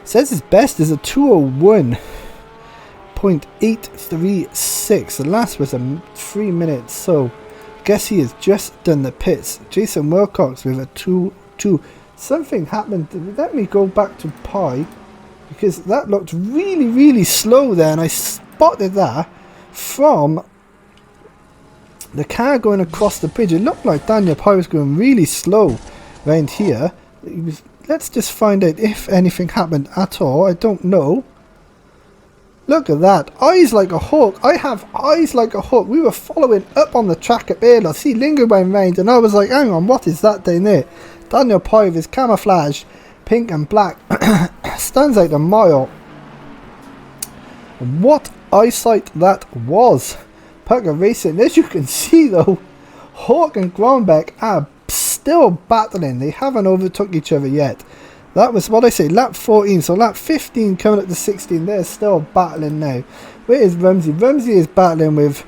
Says his best is a 201.836. The last was a 3 minutes, so guess he has just done the pits. Jason Wilcox with a 2-2. Something happened. Let me go back to Pi, because that looked really slow there, and I spotted that from the car going across the bridge. It looked like Daniel Pi was going really slow around here. Let's just find out if anything happened at all. I don't know. Look at that. Eyes like a hawk. I have eyes like a hawk. We were following up on the track at Baylor. See, Lingo went round and I was like, hang on, what is that down there? Daniel Pi with his camouflage, pink and black, stands out a mile. What eyesight that was. Pucker Racing, as you can see though, Hawk and Grombeck are still battling. They haven't overtook each other yet. That was what I say, lap 14, so lap 15 coming up to 16, they're still battling now. Where is Rumsey? Rumsey is battling with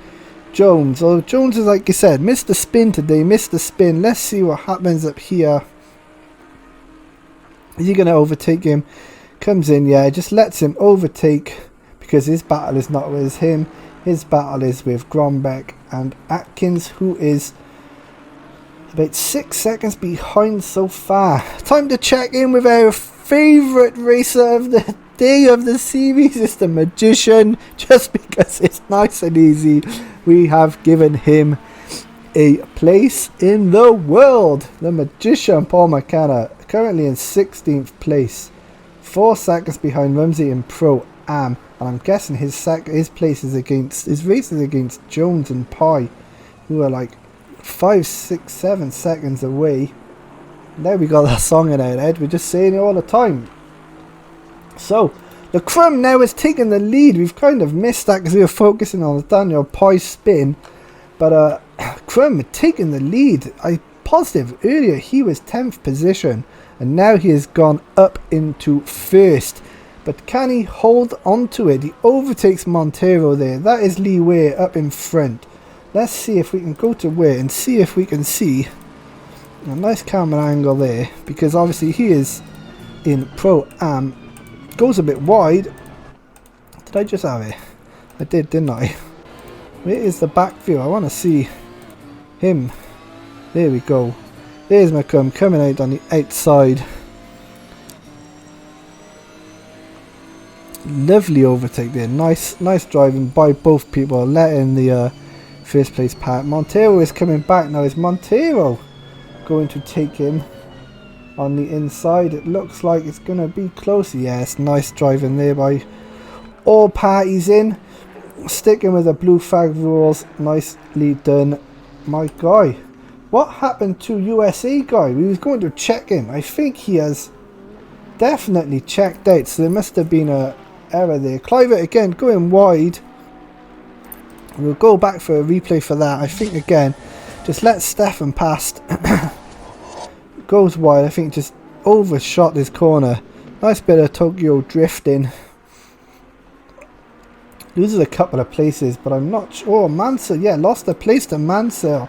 Jones. So Jones is, like I said, missed the spin today, missed the spin. Let's see what happens up here. Is he going to overtake him? Comes in, yeah, just lets him overtake, because his battle is not with him. His battle is with Grombeck and Atkins, who is about 6 seconds behind so far. Time to check in with our favourite racer of the day of the series. It's the Magician. Just because it's nice and easy, we have given him a place in the world. The Magician, Paul McKenna, currently in 16th place. 4 seconds behind Rumsey in Pro-Am. And I'm guessing his place is against, his race is against Jones and Pi, who are like 5, 6, 7 seconds away. Now we got that song in our head. We're just saying it all the time. So the Crum now is taking the lead. We've kind of missed that because we were focusing on the Daniel Pi spin, but Crum taking the lead. I positive earlier he was 10th position, and now he has gone up into 1st. But can he hold on to it? He overtakes Montero there. That is Lee Ware up in front. Let's see if we can go to Ware and see if we can see a nice camera angle there, because obviously he is in Pro-Am. Goes a bit wide. Did I just have it? I did, didn't I? Where is the back view? I want to see him. There we go. There's McCrum coming out on the outside. Lovely overtake there. Nice driving by both people, letting the first place part. Montero is coming back now. Is Montero going to take him on the inside? It looks like it's going to be close. Yes, nice driving there by all parties in. Sticking with the blue flag rules. Nicely done, my guy. What happened to USA guy? We was going to check him. I think he has definitely checked out, so there must have been a error there. Clivert again going wide. We'll go back for a replay for that. I think again, just let Stefan past. Goes wide. I think just overshot this corner. Nice bit of Tokyo drifting. Loses a couple of places, but I'm not sure. Mansell, yeah, lost a place to Mansell.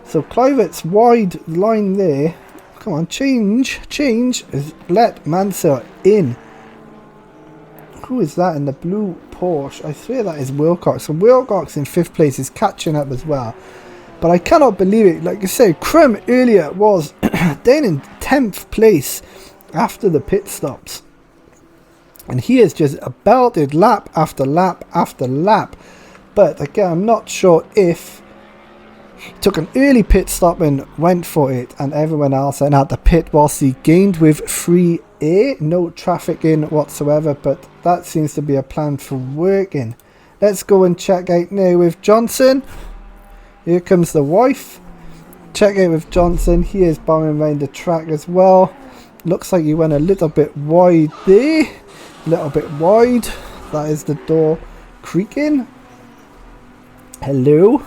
So Clivert's wide line there. Come on, change. Let Mansell in. Who is that in the blue Porsche? I swear that is Wilcox. So Wilcox in 5th place is catching up as well. But I cannot believe it. Like I said, Krum earlier was down in 10th place after the pit stops. And he has just belted lap after lap after lap. But again, I'm not sure if he took an early pit stop and went for it, and everyone else then had to pit whilst he gained with free air. No traffic in whatsoever, but that seems to be a plan for working. Let's go and check out now with Johnson. Here comes the wife. Check out with Johnson. He is bombing around the track as well. Looks like he went a little bit wide there. A little bit wide. That is the door creaking. Hello.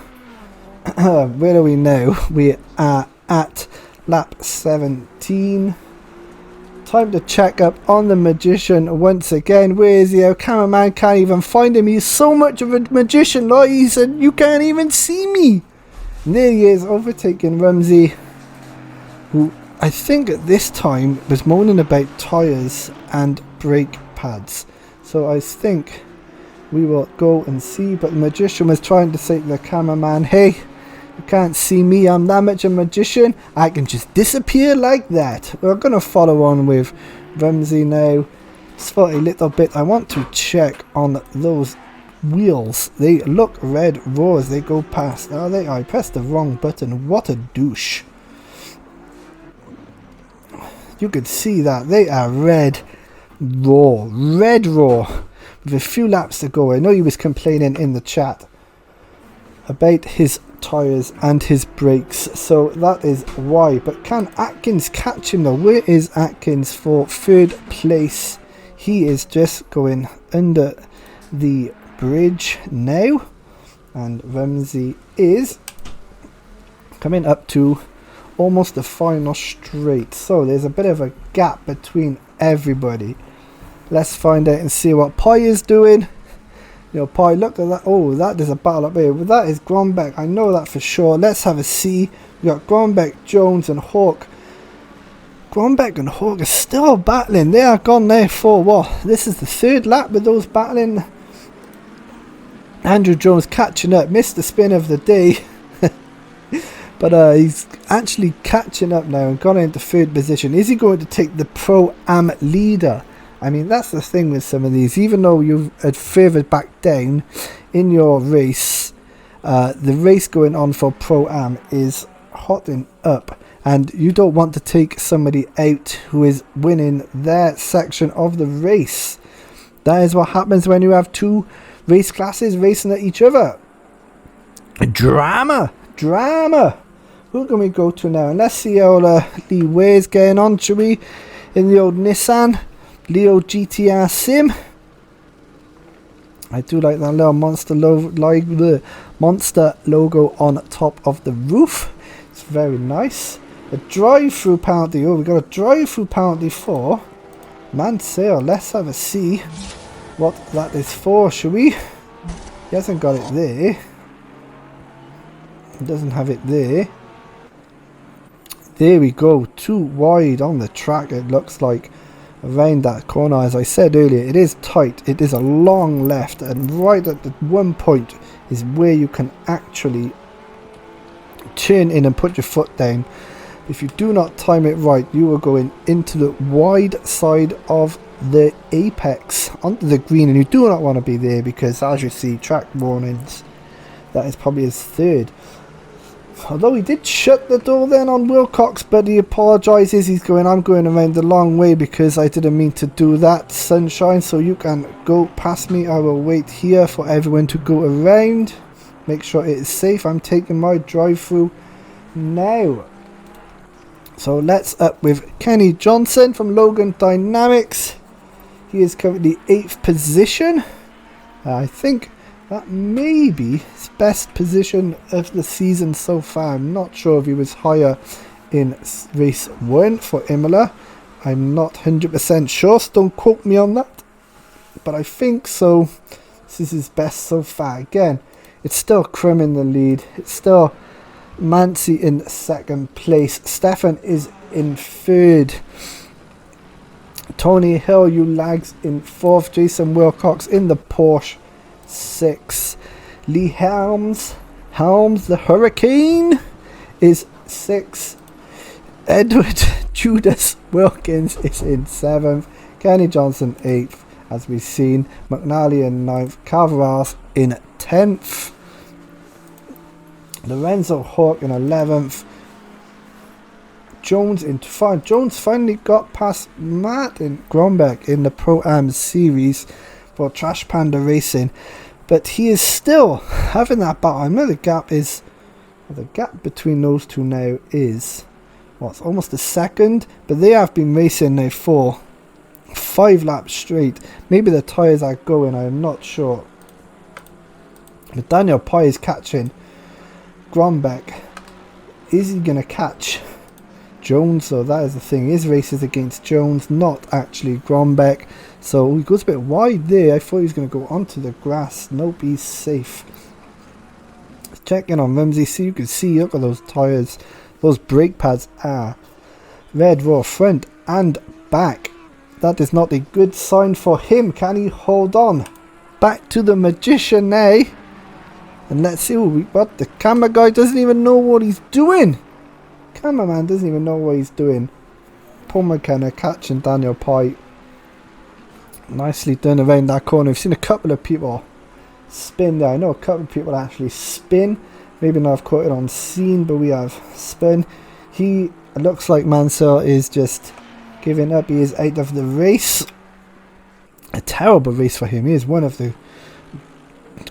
Where are we now? We are at lap 17. Time to check up on the magician once again. Where is he? Our cameraman can't even find him. He's so much of a magician. Like he said, you can't even see me. And there he is, overtaking Rumsey, who I think at this time was moaning about tyres and brake pads. So I think we will go and see. But the magician was trying to say to the cameraman, hey, you can't see me, I'm that much a magician, I can just disappear like that. We're going to follow on with Rumsey now. Just for a little bit, I want to check on those wheels. They look red raw as they go past. Oh, I pressed the wrong button. What a douche. You can see that. They are red raw. Red raw. With a few laps to go. I know he was complaining in the chat about his tyres and his brakes, so that is why. But can Atkins catch him though? Where is Atkins for 3rd place? He is just going under the bridge now, and Rumsey is coming up to almost the final straight, so there's a bit of a gap between everybody. Let's find out and see what Pi is doing. You know, Pi, look at that. Oh, that is a battle up here. Well, that is Grombeck. I know that for sure. Let's have a see. We got Grombeck, Jones, and Hawk. Grombeck and Hawk are still battling. They are gone there for what? This is the 3rd lap with those battling. Andrew Jones catching up. Missed the spin of the day. But he's actually catching up now and gone into 3rd position. Is he going to take the Pro-Am leader? I mean, that's the thing with some of these. Even though you've favoured back down in your race, the race going on for Pro-Am is hotting up. And you don't want to take somebody out who is winning their section of the race. That is what happens when you have 2 race classes racing at each other. Drama! Who can we go to now? And let's see how Lee Ware's getting on, shall we? In the old Nissan Leo GTR Sim. I do like that little monster monster logo on top of the roof. It's very nice. A drive-through penalty. Oh, we got a drive-through penalty for Mansell. Let's have a see what that is for, shall we? He hasn't got it there. He doesn't have it there. There we go. Too wide on the track, it looks like. Around that corner, as I said earlier, it is tight. It is a long left, and right at the one point is where you can actually turn in and put your foot down. If you do not time it right, you are going into the wide side of the apex onto the green, and you do not want to be there because, as you see, track warnings. That is probably his 3rd. Although he did shut the door then on Wilcox, but he apologises. He's going, I'm going around the long way because I didn't mean to do that, sunshine, so you can go past me. I will wait here for everyone to go around. Make sure it is safe. I'm taking my drive through now. So let's up with Kenny Johnson from Logan Dynamics. He is currently 8th position. I think that may be his best position of the season so far. I'm not sure if he was higher in race 1 for Imola. I'm not 100% sure, so don't quote me on that. But I think so. This is his best so far. Again, it's still Krum in the lead. It's still Mansi in 2nd place. Stefan is in 3rd. Tony Hill, you lags, in 4th. Jason Wilcox in the Porsche 6. Lee Helms the Hurricane is 6. Edward Judas Wilkins is in 7th. Kenny Johnson 8th, as we've seen. McNally in 9th. Calvaras in 10th. Lorenzo Hawk in 11th. Jones in 5th. Jones finally got past Martin Grombeck in the Pro-Am series for Trash Panda Racing, but he is still having that battle. I know the gap between those two now is almost a second, but they have been racing now for 5 laps straight. Maybe the tyres are going, I am not sure. But Daniel Pye is catching Grombeck. Is he going to catch Jones? So that is the thing. His race is against Jones, not actually Grombeck. So he goes a bit wide there. I thought he was going to go onto the grass. Nope, he's safe. Checking on Rumsey. So you can see, look at those tyres. Those brake pads are red raw front and back. That is not a good sign for him. Can he hold on? Back to the magician now. And let's see what the camera guy doesn't even know what he's doing. Cameraman doesn't even know what he's doing. Paul McKenna catching Daniel Pye. Nicely done around that corner. We've seen a couple of people spin there. I know a couple of people actually spin. Maybe not have caught it on scene, but we have spin. It looks like Mansell is just giving up. He is out of the race. A terrible race for him. He is one of the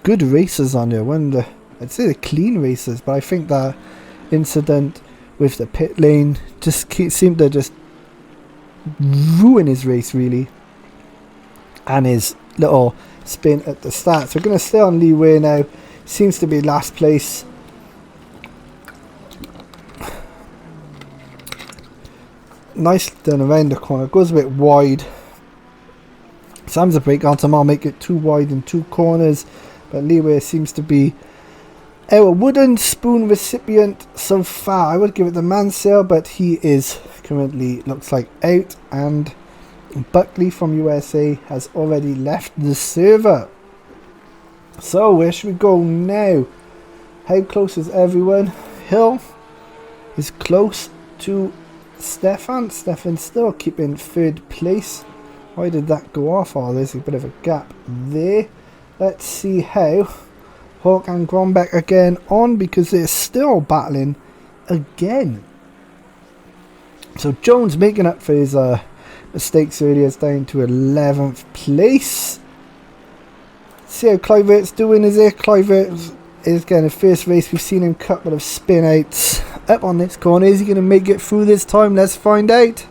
good racers on there. One of the, I'd say the clean racers, but I think that incident with the pit lane just seemed to just ruin his race really, and his little spin at the start. So we're going to stay on Lee Way now. Seems to be last place. Nicely done around the corner. Goes a bit wide. Sam's a brake on tomorrow, make it too wide in 2 corners. But Leeway seems to be our wooden spoon recipient so far. I would give it to Mansell, but he is currently, looks like, out. And Buckley from USA has already left the server. So where should we go now? How close is everyone? Hill is close to Stefan. Stefan's still keeping 3rd place. Why did that go off? Oh, there's a bit of a gap there. Let's see how Hawk and Grombeck are getting on, because they're still battling again. So Jones making up for his mistakes earlier, is down to 11th place. See how Clivert's doing, is it? Clivert is getting a first race. We've seen him a couple of spin outs up on this corner. Is he going to make it through this time? Let's find out.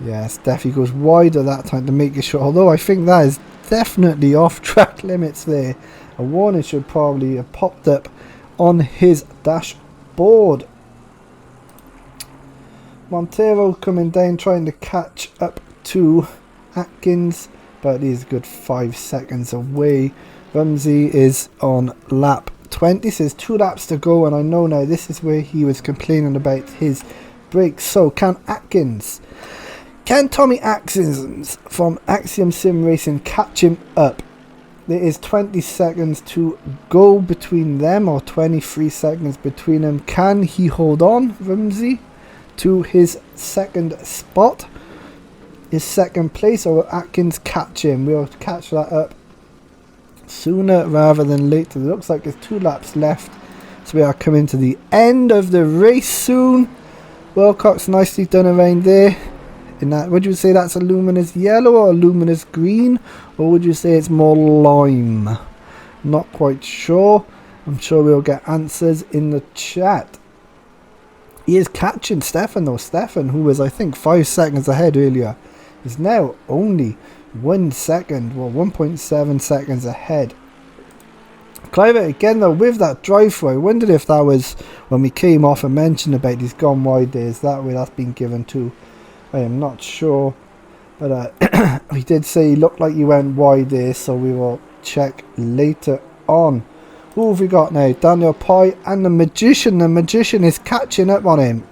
Yes, definitely goes wider that time to make it short. Although I think that is definitely off track limits there. A warning should probably have popped up on his dashboard. Montero coming down trying to catch up to Atkins, but he's a good 5 seconds away. Rumsey is on lap 20, so there's 2 laps to go, and I know now this is where he was complaining about his brakes. So can Tommy Axiom from Axiom Sim Racing catch him up? There is 20 seconds to go between them, or 23 seconds between them. Can he hold on, Rumsey, to his 2nd spot, his 2nd place, or will Atkins catch him? We'll catch that up sooner rather than later. It looks like there's 2 laps left, so we are coming to the end of the race soon. Wilcox nicely done around there. In that, would you say that's a luminous yellow or a luminous green, or would you say it's more lime? Not quite sure. I'm sure we'll get answers in the chat. He is catching Stefan though. Stefan, who was I think 5 seconds ahead earlier, is now only 1 second, well 1.7 seconds ahead. Cliver again though with that drive through. I wondered if that was when we came off and mentioned about these gone wide days, that way that's been given to. I am not sure, but he did say he looked like he went wide there, so we will check later on. Who have we got now? Daniel Pye and the Magician. The Magician is catching up on him.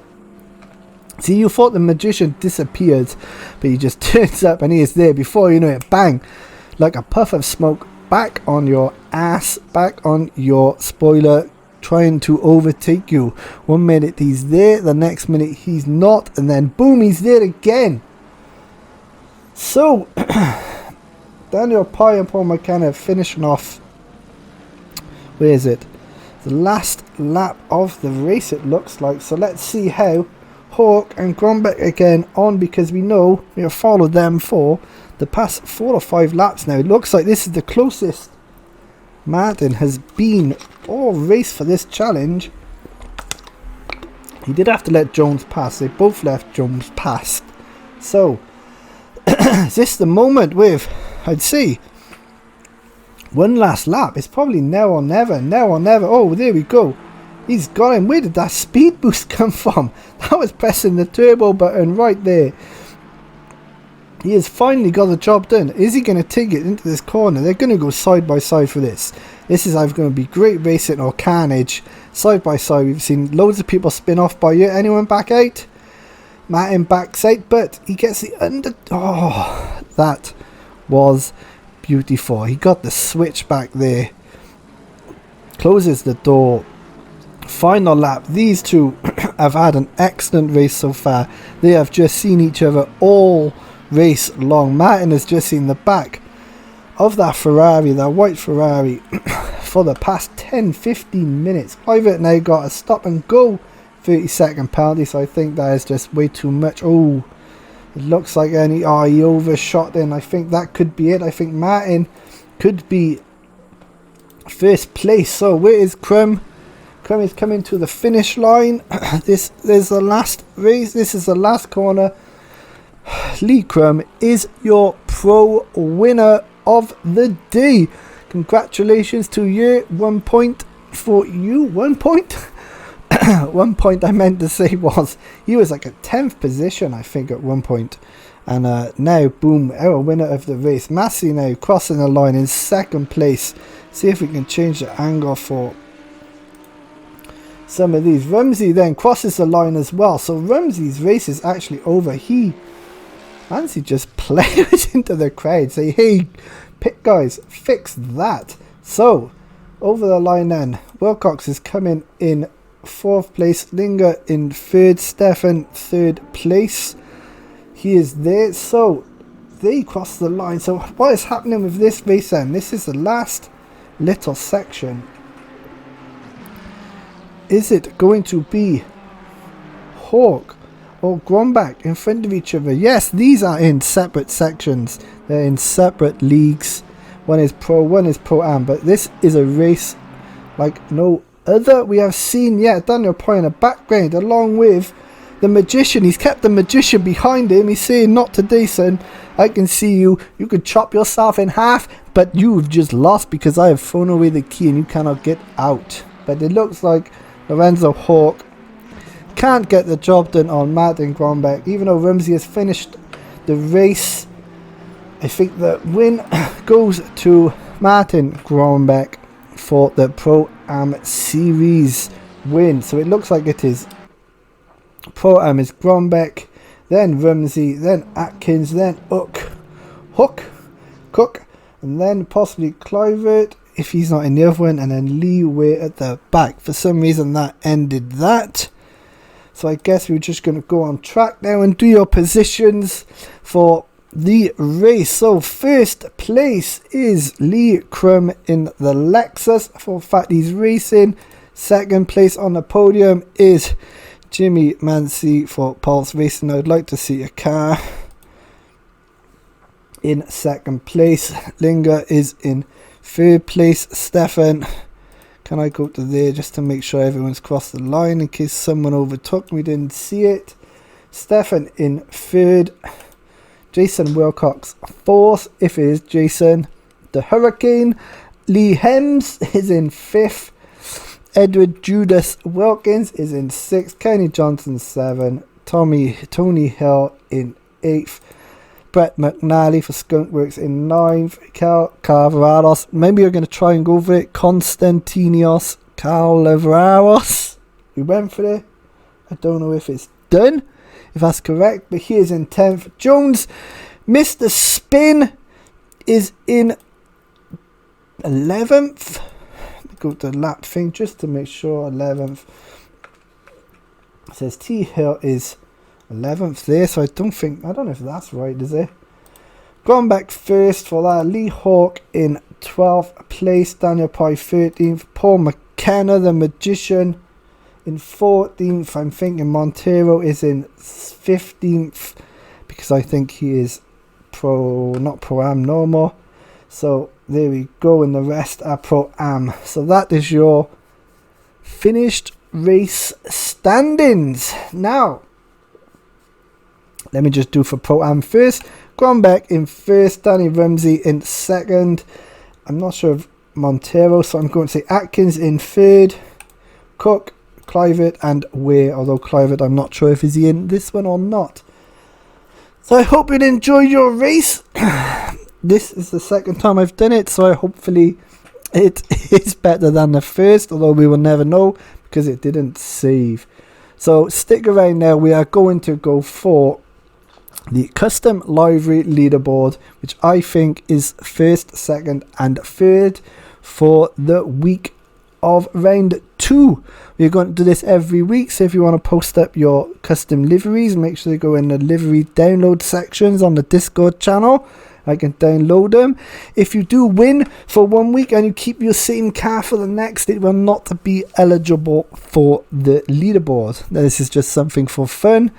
See, you thought the Magician disappeared, but he just turns up and he is there. Before you know it, bang, like a puff of smoke, back on your ass, back on your spoiler, trying to overtake you. 1 minute he's there, the next minute he's not, and then boom, he's there again. So, Daniel Pye and Paul McKenna finishing off. Where is it? The last lap of the race, it looks like. So let's see how Hawk and Grombeck again on, because we know we have followed them for the past 4 or 5 laps now. It looks like this is the closest Martin has been all race for this challenge. He did have to let Jones pass. They both left Jones past. So, is this the moment with, I'd say, one last lap? It's probably now or never. Now or never. Oh, there we go. He's got him. Where did that speed boost come from? That was pressing the turbo button right there. He has finally got the job done. Is he going to take it into this corner? They're going to go side by side for this. This is either going to be great racing or carnage. Side by side. We've seen loads of people spin off by you. Anyone back out? Martin backs out, but he gets the under. Oh, that was beautiful. He got the switch back there. Closes the door. Final lap. These two have had an excellent race so far. They have just seen each other all race long. Martin has just seen the back of that Ferrari, that white Ferrari, for the past 10-15 minutes. Clivert now got a stop and go 30-second penalty, so I think that is just way too much. Oh, it looks like he overshot then. I think that could be it. I think Martin could be first place. So where is Crum? Crum is coming to the finish line. This is the last race. This is the last corner. Lee Crum is your pro winner of the day. Congratulations to you. 1 point for you. 1 point? 1 point I meant to say was he was like a 10th position, I think, at one point. And now, boom, our winner of the race. Massey now crossing the line in 2nd place. See if we can change the angle for some of these. Rumsey then crosses the line as well. So Rumsey's race is actually over. Nancy just played into the crowd. Say, hey, pit guys, fix that. So, over the line then. Wilcox is coming in 4th place. Linger in 3rd. Stefan 3rd place. He is there. So, they cross the line. So, what is happening with this race then? This is the last little section. Is it going to be Hawk or Gromback in front of each other? Yes, these are in separate sections. They're in separate leagues. One is Pro, one is Pro-Am. But this is a race like no other we have seen yet. Daniel Pye in the background along with the Magician. He's kept the Magician behind him. He's saying, not today, son. I can see you. You could chop yourself in half, but you've just lost because I have thrown away the key and you cannot get out. But it looks like Lorenzo Hawk can't get the job done on Martin Grombeck, even though Rumsey has finished the race. I think the win goes to Martin Grombeck for the Pro-Am Series win. So it looks like it is Pro-Am is Grombeck, then Rumsey, then Atkins, then Hook, Cook, and then possibly Clivert if he's not in the other one, and then Lee way at the back. For some reason that ended that. So I guess we're just going to go on track now and do your positions for the race. So first place is Lee Crum in the Lexus for Fatty's Racing. 2nd place on the podium is Jimmy Mancy for Pulse Racing. I'd like to see a car. In 2nd place, Linger is in 3rd place. Stefan Can I go to there just to make sure everyone's crossed the line in case someone overtook me, didn't see it. Stefan in third. Jason Wilcox fourth, if it is Jason. The Hurricane. Lee Hems is in fifth. Edward Judas Wilkins is in sixth. Kenny Johnson 7th. Tony Hill in 8th. Brett McNally for Skunkworks in 9th. Cal Carverados. Maybe you're going to try and go for it. Konstantinios Calavaros. We went for it. I don't know if it's done, if that's correct, but he is in 10th. Jones, Mr. Spin is in 11th. Go to the lap thing just to make sure. 11th. It says T Hill is 11th there, so I don't know if that's right, is it? Gone back first for that. Lee Hawk in 12th place. Daniel Pye 13th. Paul McKenna, the Magician, in 14th. I'm thinking Montero is in 15th because I think he is not Pro-Am no more. So there we go, and the rest are Pro-Am. So that is your finished race standings. Now, let me just do for Pro-Am first. Grombeck in first, Danny Rumsey in second. I'm not sure of Montero, so I'm going to say Atkins in third. Cook, Clivett and Weir, although Clivett I'm not sure if he's in this one or not. So I hope you enjoyed your race. This is the second time I've done it, so hopefully it is better than the first, although we will never know because it didn't save. So stick around now. We are going to go for the custom livery leaderboard, which I think is first, second and third for the week of round 2. We're going to do this every week, so if you want to post up your custom liveries, make sure you go in the livery download sections on the Discord channel. I can download them. If you do win for 1 week and you keep your same car for the next, it will not be eligible for the leaderboard. Now, this is just something for fun,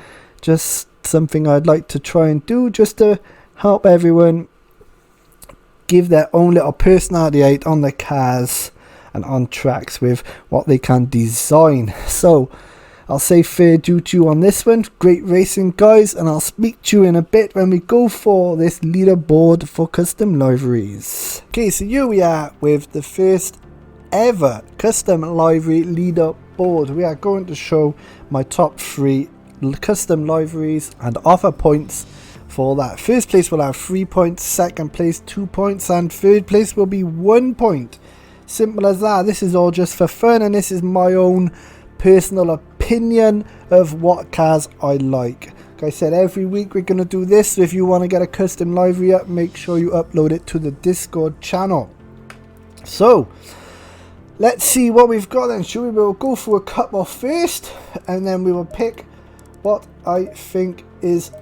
just something I'd like to try and do just to help everyone give their own little personality out on the cars and on tracks with what they can design. So I'll say fair due to you on this one. Great racing, guys, and I'll speak to you in a bit when we go for this leaderboard for custom liveries. Okay, so here we are with the first ever custom livery leaderboard. We are going to show my top 3 custom liveries and offer points for that. First place will have 3 points, second place 2 points, and third place will be 1 point. Simple as that. This is all just for fun, and this is my own personal opinion of what cars I like. Like I said, every week we're going to do this, so if you want to get a custom livery up, make sure you upload it to the Discord channel. So let's see what we've got then. Shall we? We'll go for a couple first, and then we will pick what I think is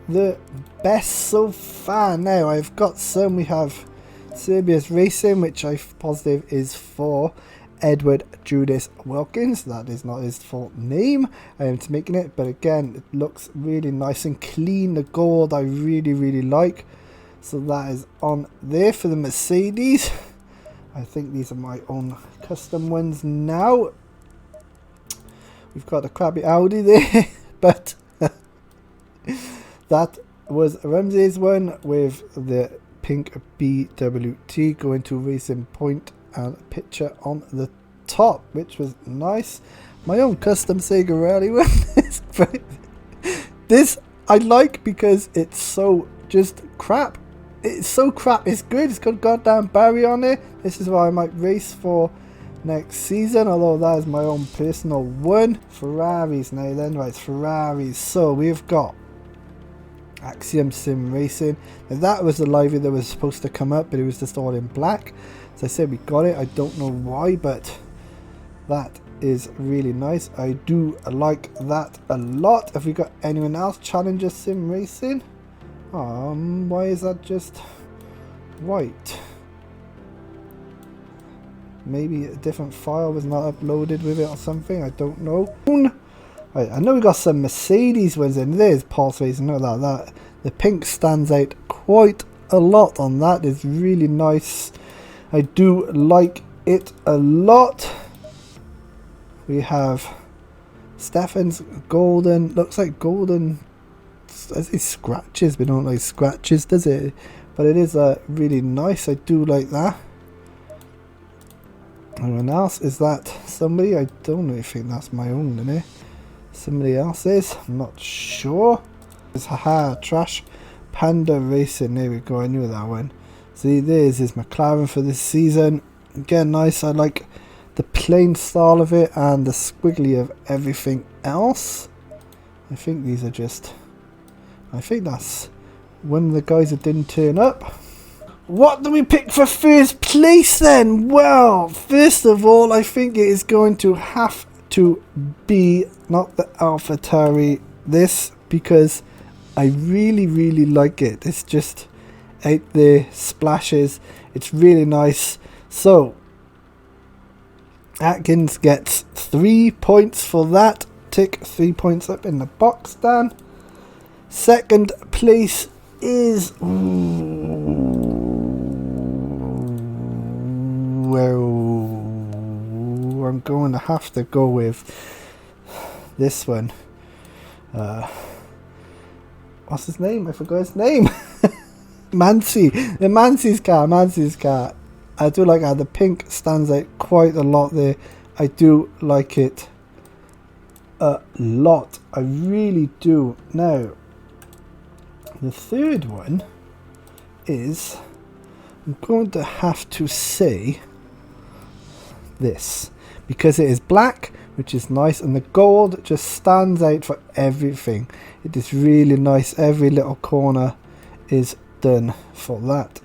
the best so far. Now I've got some. We have Serbia's Racing, which I'm positive is for Edward Judas Wilkins. That is not his full name. I am making it, but again, it looks really nice and clean. The gold I really like, so that is on there. For the Mercedes, I think these are my own custom ones now. We've got a crappy Audi there, but that was Ramsey's one with the pink BWT going to Racing Point and a picture on the top, which was nice. My own custom Sega Rally one. This I like because it's so just crap. It's so crap, it's good. It's got goddamn Barry on it. This is why I might race for next season, although that is my own personal one. Ferraris now then, right, Ferraris. So we've got Axiom Sim Racing. Now that was the livery that was supposed to come up, but it was just all in black. As I said, we got it. I don't know why, but that is really nice. I do like that a lot. Have we got anyone else? Challenger Sim Racing. Why is that just white? Maybe a different file was not uploaded with it or something. I don't know. Right, I know we got some Mercedes ones in. There's Pulse Racing. Look at that. The pink stands out quite a lot on that. It's really nice. I do like it a lot. We have Stefan's golden. Looks like golden. I say scratches, but don't like scratches, does it? But it is really nice. I do like that. Anyone else? Is that somebody? I don't really think that's my own, isn't it? Somebody else's? I'm not sure. It's haha, Trash Panda Racing. There we go. I knew that one. See, there's his McLaren for this season. Again, nice. I like the plain style of it and the squiggly of everything else. I think these are just... I think that's one of the guys that didn't turn up. What do we pick for first place then? Well, first of all, I think it is going to have to be not the AlphaTauri this, because I really like it. It's just out there, splashes. It's really nice. So Atkins gets 3 points for that. Tick 3 points up in the box, Dan. Second place is... Well, I'm going to have to go with this one. What's his name? I forgot his name. Mansi. The Mansi's car. I do like how the pink stands out quite a lot there. I do like it a lot. I really do. Now, the third one is... I'm going to have to say this, because it is black, which is nice, and the gold just stands out for everything. It is really nice. Every little corner is done for that.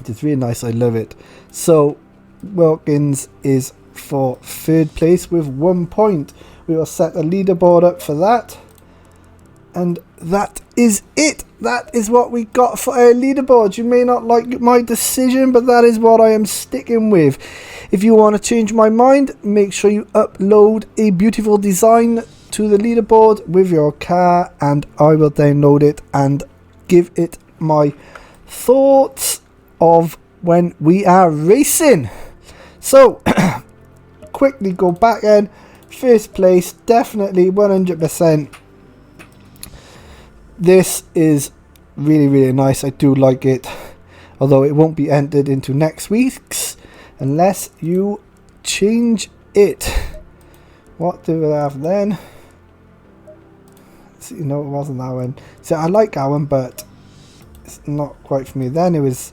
It is really nice. I love it. So Wilkins is for third place with 1 point. We will set a leaderboard up for that. And that is it. That is what we got for our leaderboard. You may not like my decision, but that is what I am sticking with. If you want to change my mind, make sure you upload a beautiful design to the leaderboard with your car, and I will download it and give it my thoughts of when we are racing. So, quickly go back in. First place, definitely 100%. This is really nice. I do like it, although it won't be entered into next week's unless you change it. What do we have then? So, you know, it wasn't that one. So I like that one, but it's not quite for me. Then it was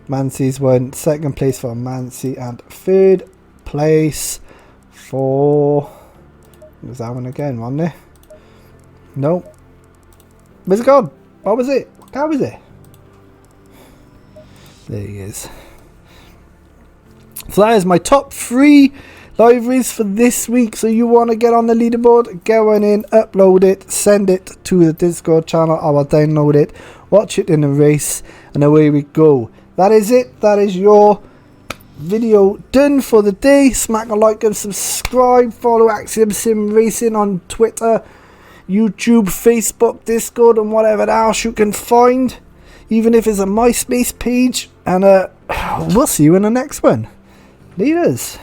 Mansi's one. Second place for Mansi, and third place for... It was that one again, wasn't it? No. Where's it gone? What was it? What car was it? There he is. So that is my top 3 liveries for this week. So you want to get on the leaderboard, go on in, upload it, send it to the Discord channel. I will download it, watch it in a race, and away we go. That is it. That is your video done for the day. Smack a like and subscribe. Follow Axiom Sim Racing on Twitter, YouTube, Facebook, Discord, and whatever else you can find, even if it's a MySpace page. And we'll see you in the next one. Leaders.